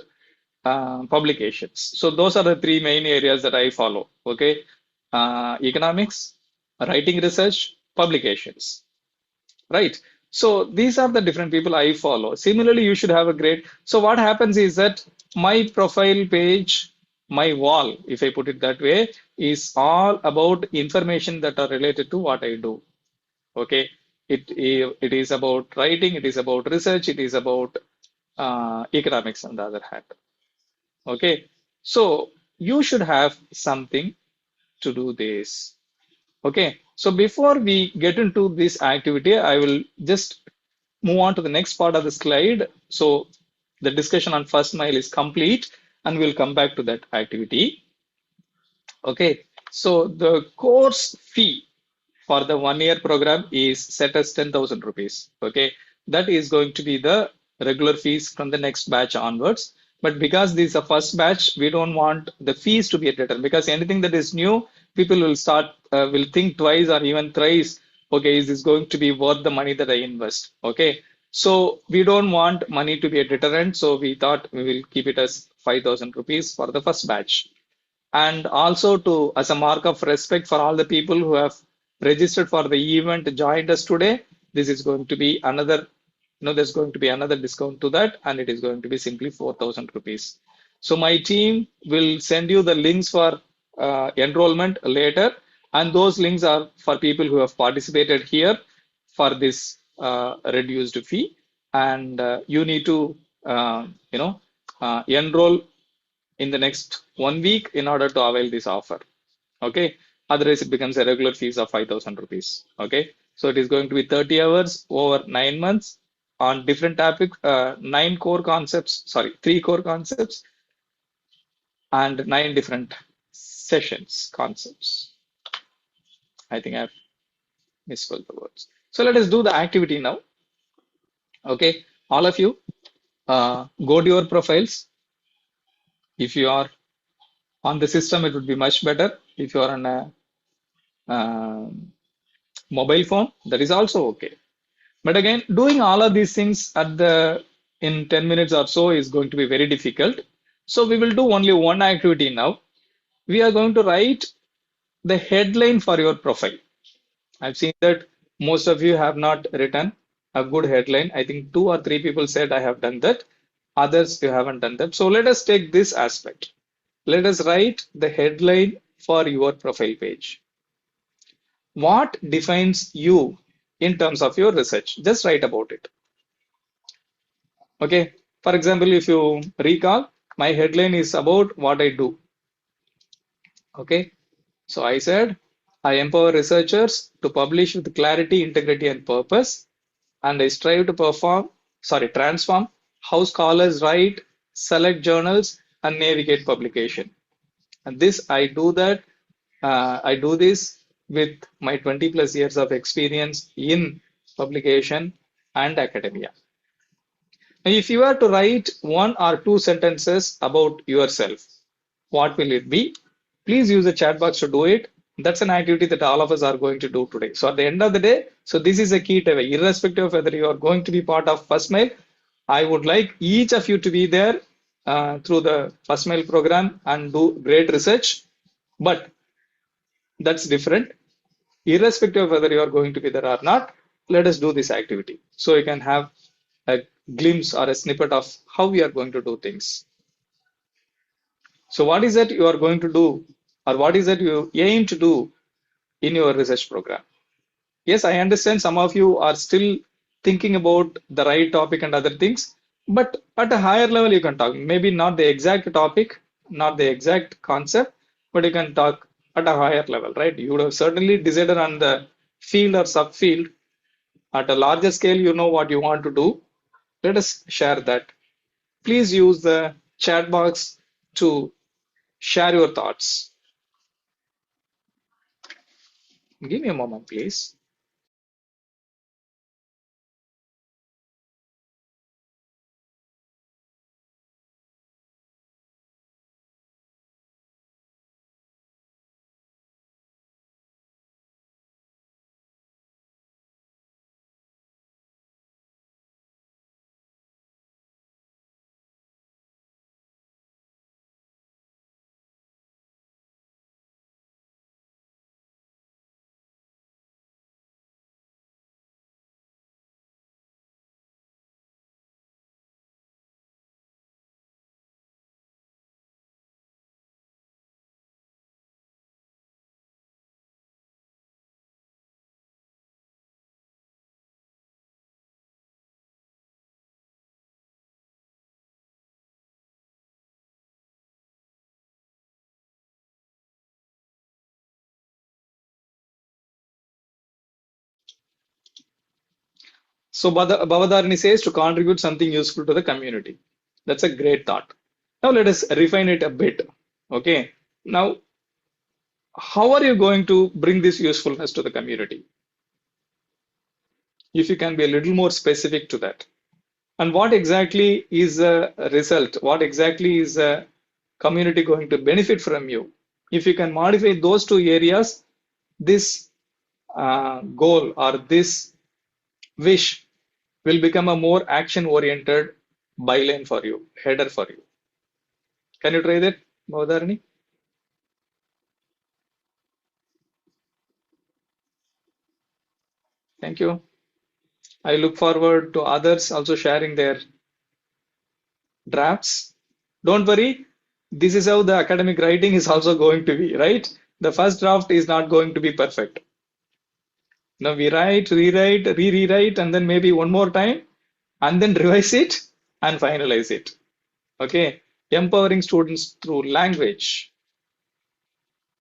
publications. So those are the 3 main areas that I follow. Okay, economics, writing research, publications. Right. So these are the different people I follow. Similarly, you should have a great. So what happens is that my profile page my wall, if I put it that way, is all about information that are related to what I do. Okay, it is about writing, it is about research, it is about economics on the other hand. Okay, so you should have something to do this. Okay, so before we get into this activity, I will just move on to the next part of the slide. So the discussion on first mile is complete, and we'll come back to that activity. Okay, so the course fee for the 1 year program is set as 10,000 rupees. Okay, that is going to be the regular fees from the next batch onwards. But because this is a first batch, we don't want the fees to be a deterrent, because anything that is new, people will start, will think twice or even thrice. Okay, is this going to be worth the money that I invest? Okay, so we don't want money to be a deterrent. So we thought we will keep it as 5,000 rupees for the first batch, and also to as a mark of respect for all the people who have registered for the event, joined us today. This is going to be another, there's going to be another discount to that, and it is going to be simply 4,000 rupees. So my team will send you the links for enrollment later, and those links are for people who have participated here for this reduced fee, and you need to enroll in the next 1 week in order to avail this offer. Okay. Otherwise, it becomes a regular fees of 5,000 rupees. Okay. So it is going to be 30 hours over 9 months on different topics, three core concepts and 9 different sessions concepts. I think I've misspelled the words. So let us do the activity now. Okay. All of you, go to your profiles. If you are on the system, it would be much better. If you are on a mobile phone, that is also okay. But again, doing all of these things at the in 10 minutes or so is going to be very difficult. So we will do only one activity now. We are going to write the headline for your profile. I've seen that most of you have not written a good headline. I think 2 or 3 people said I have done that. Others, you haven't done that. So let us take this aspect. Let us write the headline for your profile page. What defines you in terms of your research? Just write about it. Okay. For example, if you recall, my headline is about what I do. Okay. So I said, I empower researchers to publish with clarity, integrity, and purpose. And I strive to transform how scholars write, select journals, and navigate publication. And I do this with my 20 plus years of experience in publication and academia. Now, if you were to write 1 or 2 sentences about yourself, what will it be? Please use the chat box to do it. That's an activity that all of us are going to do today. So at the end of the day, so this is a key takeaway. Irrespective of whether you are going to be part of First Mail, I would like each of you to be there through the First Mail program and do great research. But that's different. Irrespective of whether you are going to be there or not, let us do this activity so you can have a glimpse or a snippet of how we are going to do things. So what is that you are going to do, or what is that you aim to do in your research program? Yes, I understand some of you are still thinking about the right topic and other things, but at a higher level you can talk. Maybe not the exact topic, not the exact concept, but you can talk at a higher level, right? You would have certainly decided on the field or subfield. At a larger scale, you know what you want to do. Let us share that. Please use the chat box to share your thoughts. Give me a moment, please. So Bhavadharani says to contribute something useful to the community. That's a great thought. Now let us refine it a bit. Okay. Now, how are you going to bring this usefulness to the community? If you can be a little more specific to that. And what exactly is a result? What exactly is a community going to benefit from you? If you can modify those two areas, this goal or this wish will become a more action-oriented byline for you, header for you. Can you try that, Bhavadharani? Thank you. I look forward to others also sharing their drafts. Don't worry, this is how the academic writing is also going to be, right? The first draft is not going to be perfect. Now we write, rewrite, rewrite, and then maybe one more time, and then revise it and finalize it. Okay, empowering students through language,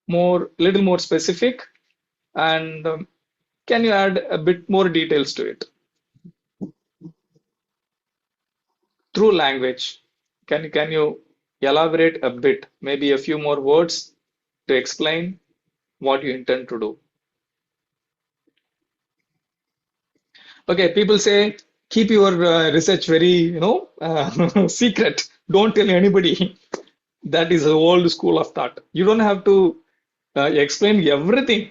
little more specific, and can you add a bit more details to it? Through language, can you elaborate a bit, maybe a few more words to explain what you intend to do? Okay, people say keep your research very, secret. Don't tell anybody. That is an old school of thought. You don't have to explain everything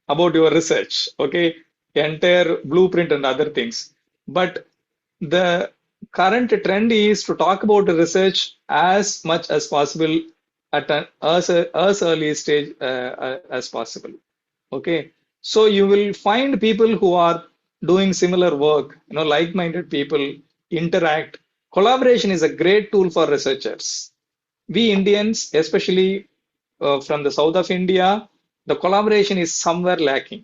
about your research, okay? Entire blueprint and other things. But the current trend is to talk about the research as much as possible at as early stage as possible. Okay, so you will find people who are doing similar work, like-minded people interact. Collaboration is a great tool for researchers. We Indians, especially from the south of India, the collaboration is somewhere lacking.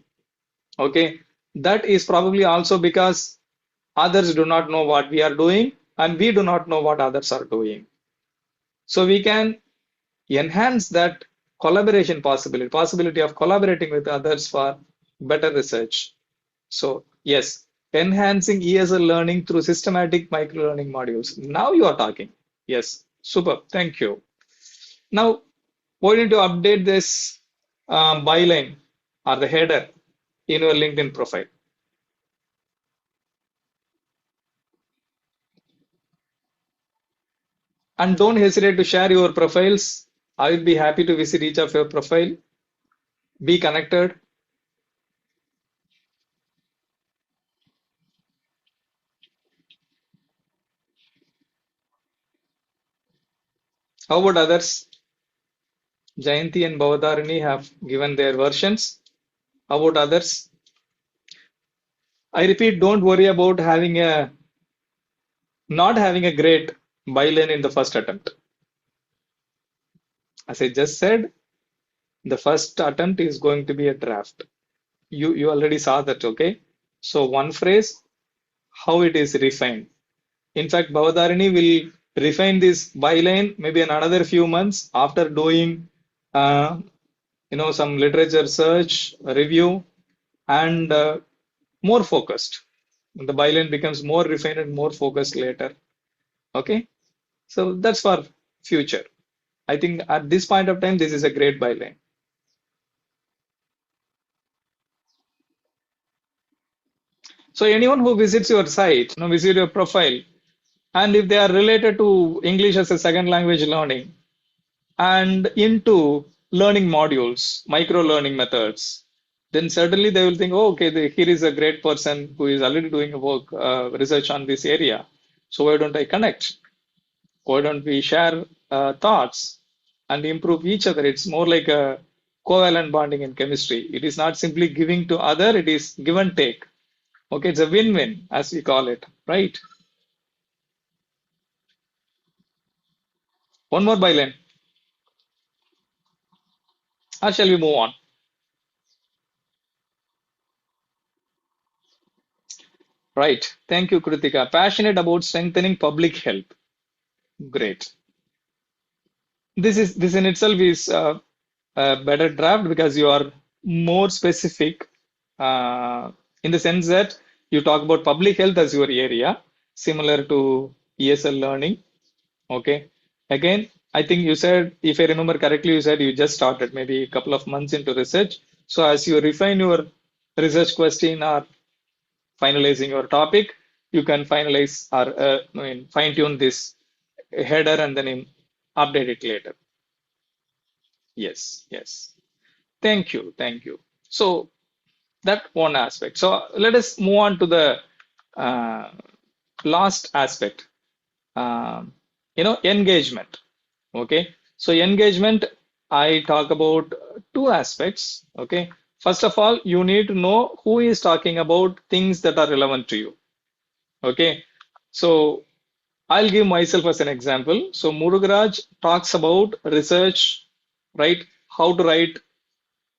Okay, that is probably also because others do not know what we are doing and we do not know what others are doing. So we can enhance that possibility of collaborating with others for better research. So yes, enhancing ESL learning through systematic micro-learning modules. Now you are talking. Yes, super. Thank you. Now, we need to update this byline or the header in your LinkedIn profile. And don't hesitate to share your profiles. I will be happy to visit each of your profile. Be connected. How about others? Jayanti and Bhavadharini have given their versions. How about others? I repeat, don't worry about not having a great byline in the first attempt. As I just said, the first attempt is going to be a draft. You already saw that, okay? So one phrase, how it is refined. In fact, Bhavadharini will refine this byline maybe in another few months after doing uh, some literature search, review, and more focused. The byline becomes more refined and more focused later. Okay, so that's for future. I think at this point of time, this is a great byline. So anyone who visits your site, visit your profile, and if they are related to English as a second language learning and into learning modules, micro learning methods, then certainly they will think, oh, okay, here is a great person who is already doing a work, research on this area. So why don't I connect? Why don't we share thoughts and improve each other? It's more like a covalent bonding in chemistry. It is not simply giving to other, it is give and take. Okay, it's a win-win as we call it, right? One more byline. Or shall we move on? Right. Thank you, Kritika. Passionate about strengthening public health. Great. This in itself is a better draft because you are more specific in the sense that you talk about public health as your area, similar to ESL learning. Okay. Again, I think you said, if I remember correctly, you said you just started maybe a couple of months into research. So as you refine your research question or finalizing your topic, you can finalize or fine tune this header and then update it later. Yes, yes. Thank you, thank you. So that one aspect. So let us move on to the uh, last aspect. Engagement. Okay. So engagement, I talk about two aspects. Okay. First of all, you need to know who is talking about things that are relevant to you. Okay. So I'll give myself as an example. So Murugaraj talks about research, right? How to write,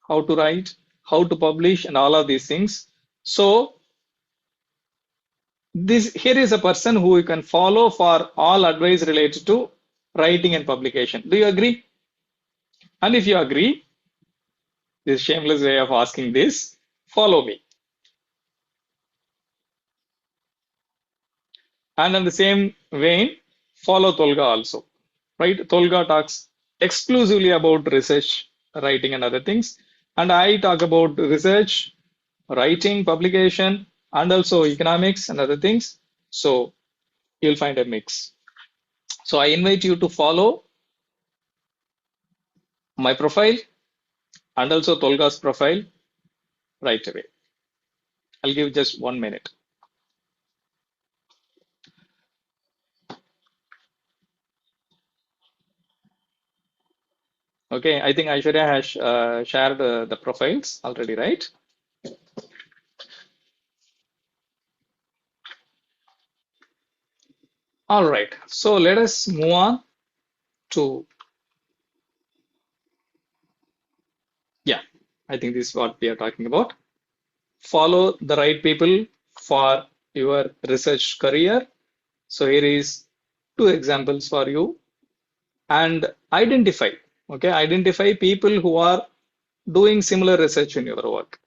how to write, how to publish, and all of these things. So this here is a person who you can follow for all advice related to writing and publication. Do you agree? And if you agree, this shameless way of asking this, follow me. And in the same vein, follow Tolga also. Right? Tolga talks exclusively about research, writing, and other things. And I talk about research, writing, publication, and also economics and other things. So you'll find a mix. So I invite you to follow my profile and also Tolga's profile right away. I'll give just 1 minute. Okay, I think Aishwarya has shared the profiles already, right? All right, so let us move on to, yeah, I think this is what we are talking about. Follow the right people for your research career. So here is two examples for you and identify people who are doing similar research in your work.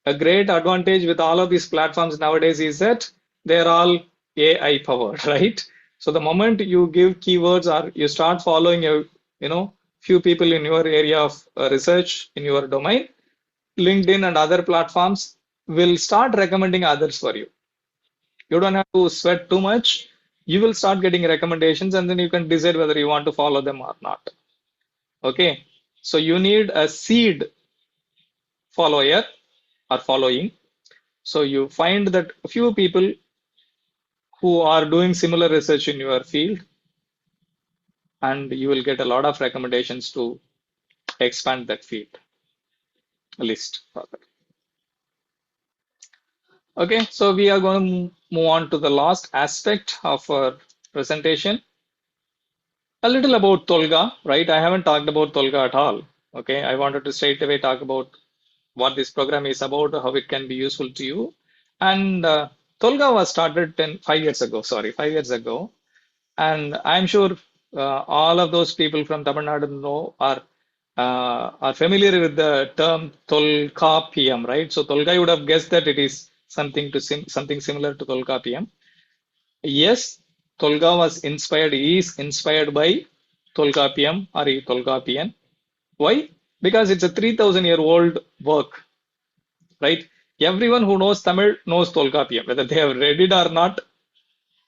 A great advantage with all of these platforms nowadays is that they're all AI powered, right? So the moment you give keywords or you start following few people in your area of research in your domain, LinkedIn and other platforms will start recommending others for you. You don't have to sweat too much. You will start getting recommendations and then you can decide whether you want to follow them or not. Okay. So you need a seed follower or following. So you find that a few people who are doing similar research in your field, and you will get a lot of recommendations to expand that field list further. Okay, so we are going to move on to the last aspect of our presentation. A little about Tolga, right? I haven't talked about Tolga at all. Okay, I wanted to straight away talk about what this program is about, how it can be useful to you. And Tolga was started 5 years ago, sorry, 5 years ago. And I'm sure all of those people from Tamil Nadu know are familiar with the term Tolkappiyam, right? So Tolga, you would have guessed that it is something similar to Tolkappiyam. Yes, Tolga is inspired by Tolkappiyam or Tolkappian. Why? Because it's a 3,000-year-old work, right? Everyone who knows Tamil knows Tolkappiyam. Whether they have read it or not,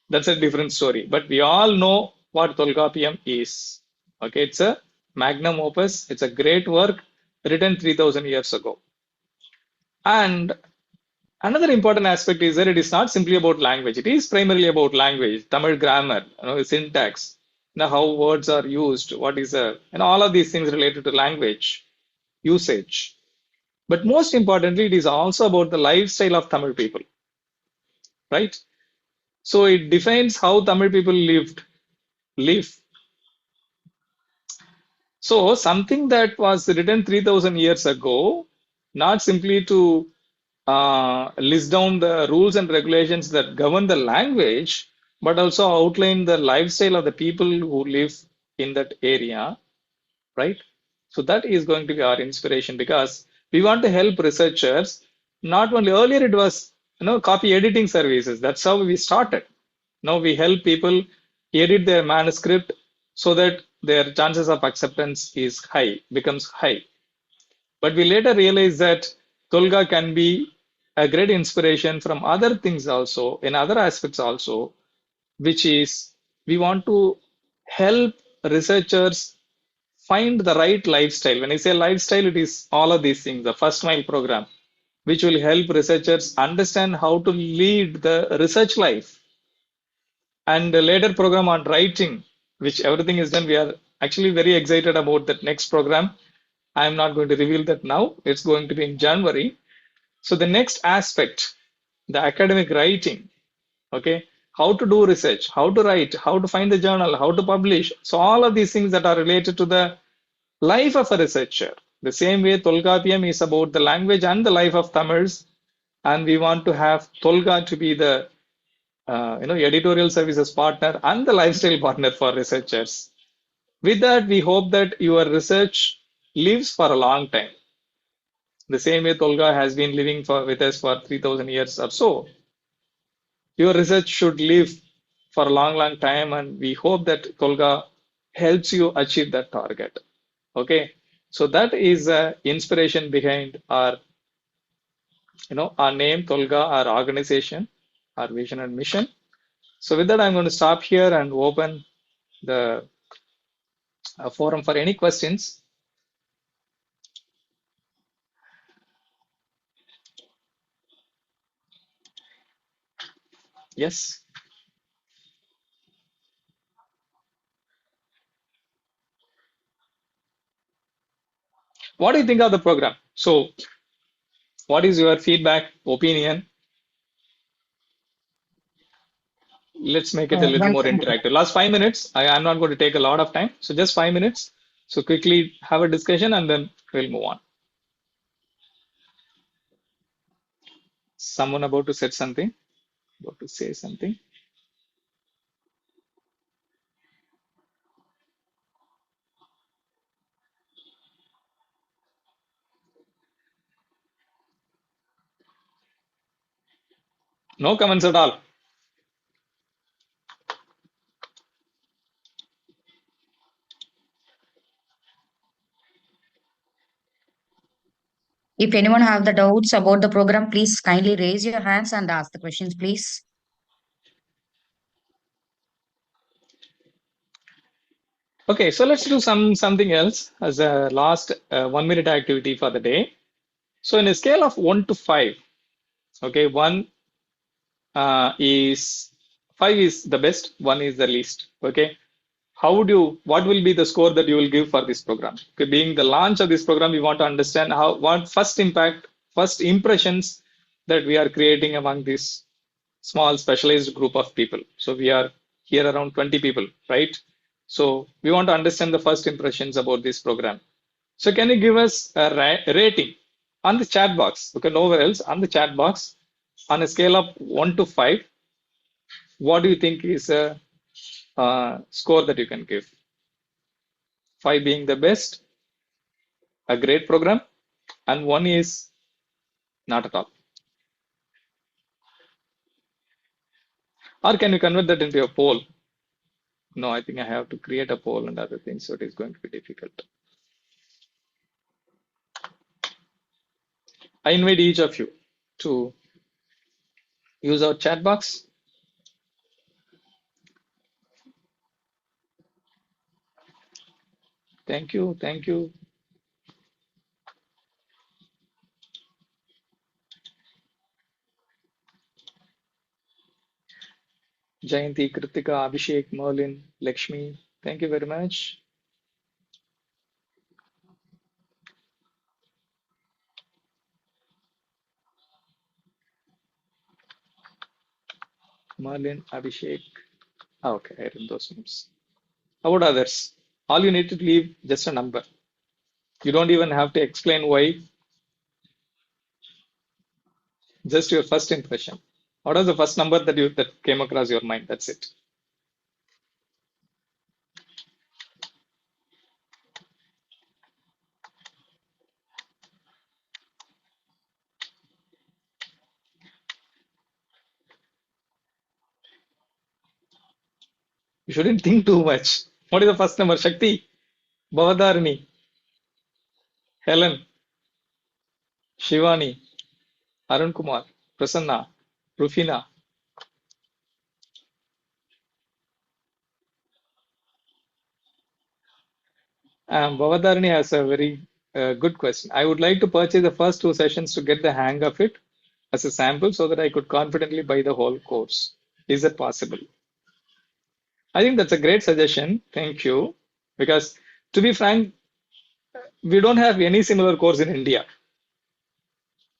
that's a different story. But we all know what Tolkappiyam is. Okay, it's a magnum opus. It's a great work written 3,000 years ago. And another important aspect is that it is not simply about language. It is primarily about language, Tamil grammar, syntax, how words are used, what is all of these things related to language usage. But most importantly, it is also about the lifestyle of Tamil people, right? So it defines how Tamil people live. So something that was written 3,000 years ago, not simply to list down the rules and regulations that govern the language, but also outline the lifestyle of the people who live in that area, right? So that is going to be our inspiration because we want to help researchers. Not only earlier it was copy editing services. That's how we started. Now we help people edit their manuscript so that their chances of acceptance is high, becomes high. But we later realized that Tolga can be a great inspiration from other things also, in other aspects also, which is we want to help researchers find the right lifestyle. When I say lifestyle, it is all of these things, the first mile program, which will help researchers understand how to lead the research life. And the later program on writing, which everything is done. We are actually very excited about that next program. I'm not going to reveal that now. It's going to be in January. So the next aspect, the academic writing, okay, how to do research, how to write, how to find the journal, how to publish. So all of these things that are related to the life of a researcher. The same way Tolkappiyam is about the language and the life of Tamils, and we want to have Tolga to be the editorial services partner and the lifestyle partner for researchers. With that, we hope that your research lives for a long time. The same way Tolga has been living with us for 3,000 years or so. Your research should live for a long, long time, and we hope that Tolga helps you achieve that target. Okay, so that is inspiration behind our name, Tolga, our organization, our vision and mission. So with that, I'm going to stop here and open the forum for any questions. Yes. What do you think of the program? So, what is your feedback, opinion? Let's make it a little One more second. interactive. Last 5 minutes. I'm not going to take a lot of time. So just 5 minutes. So quickly have a discussion and then we'll move on. Someone about to say something? About to say something? No comments at all. If anyone have the doubts about the program, please kindly raise your hands and ask the questions, please. Okay, so let's do something else as a last 1 minute activity for the day. So in a scale of 1 to 5, okay, one is 5 is the best, one is the least. Okay, what will be the score that you will give for this program? Okay, being the launch of this program, we want to understand what first impact, first impressions that we are creating among this small specialized group of people. So we are here around 20 people, right? So we want to understand the first impressions about this program. So can you give us a rating on the chat box? Okay, nowhere else, on the chat box, on a scale of 1 to 5, what do you think is a score that you can give? 5 being the best, a great program, and 1 is not at all. Or can you convert that into a poll? No, I think I have to create a poll and other things, so it is going to be difficult. I invite each of you to use our chat box. Thank you. Thank you. Jayanti, Kritika, Abhishek, Merlin, Lakshmi. Thank you very much. Merlin, Abhishek. Okay, I read those names. How about others? All you need to leave just a number. You don't even have to explain why, just your first impression. What was the first number that came across your mind? That's it. You shouldn't think too much. What is the first number? Shakti, Bhavadarani, Helen, Shivani, Arun Kumar, Prasanna, Rufina. Bhavadarani has a very good question. I would like to purchase the first two sessions to get the hang of it as a sample so that I could confidently buy the whole course. Is that possible? I think that's a great suggestion. Thank you. Because to be frank, we don't have any similar course in India.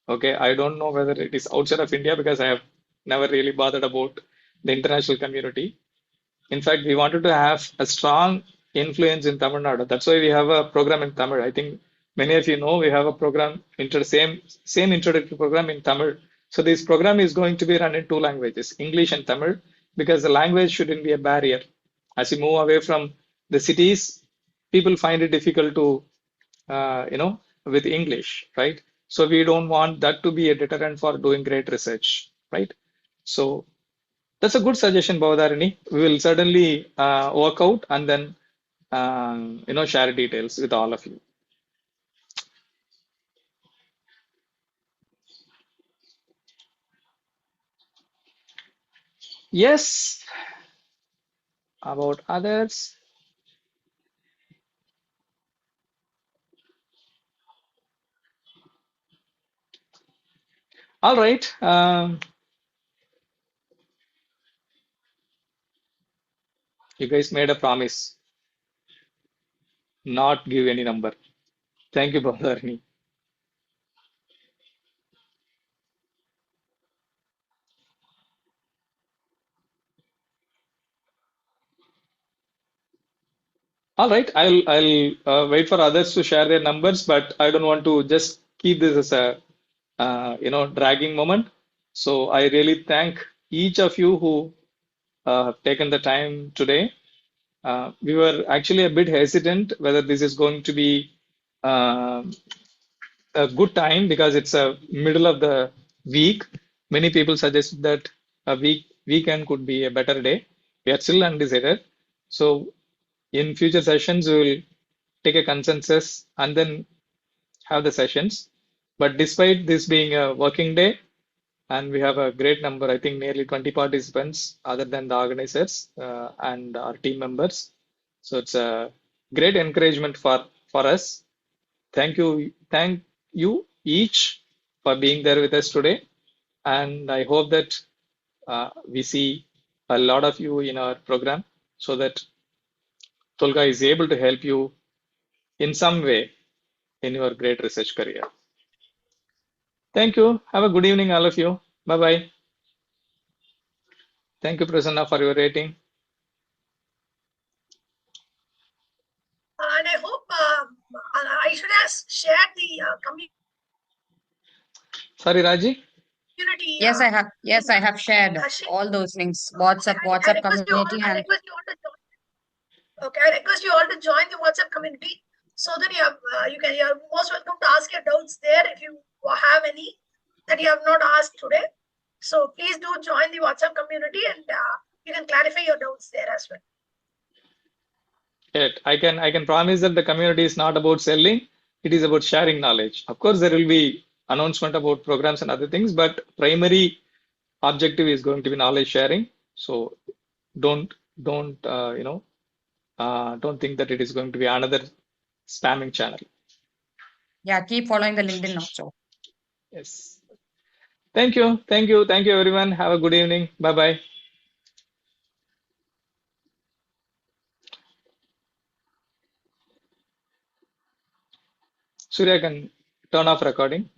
Okay, I don't know whether it is outside of India because I have never really bothered about the international community. In fact, we wanted to have a strong influence in Tamil Nadu. That's why we have a program in Tamil. I think many of you know we have a program, same introductory program in Tamil. So this program is going to be run in two languages, English and Tamil, because the language shouldn't be a barrier. As you move away from the cities, people find it difficult to, with English, right? So we don't want that to be a deterrent for doing great research, right? So that's a good suggestion, Bhavadarini. We will certainly work out and then share details with all of you. Yes, about others. All right. You guys made a promise not give any number. Thank you, Bhavadarini. All right. I'll wait for others to share their numbers, but I don't want to just keep this as a dragging moment. So I really thank each of you who have taken the time today. We were actually a bit hesitant whether this is going to be uh, a good time because it's a middle of the week. Many people suggest that a weekend could be a better day. We are still undecided. So in future sessions, we will take a consensus and then have the sessions. But despite this being a working day, and we have a great number, I think nearly 20 participants other than the organizers and our team members. So it's a great encouragement for us. Thank you each for being there with us today. And I hope that we see a lot of you in our program so that Tolga is able to help you in some way in your great research career. Thank you. Have a good evening, all of you. Bye bye. Thank you, Prasanna, for your rating. And I hope I should have shared the Sorry, Raji. community. Yes, I have shared all those links. WhatsApp I community and request you all to join. Okay, I request you all to join the WhatsApp community so that you're most welcome to ask your doubts there if you have any that you have not asked today. So please do join the WhatsApp community and you can clarify your doubts there as well. Yet I can promise that the community is not about selling, it is about sharing knowledge. Of course, there will be announcement about programs and other things, but primary objective is going to be knowledge sharing. So don't don't don't think that it is going to be another spamming channel. yeah, keep following the LinkedIn also. Yes. Thank you everyone. Have a good evening. Bye bye. Surya can turn off recording.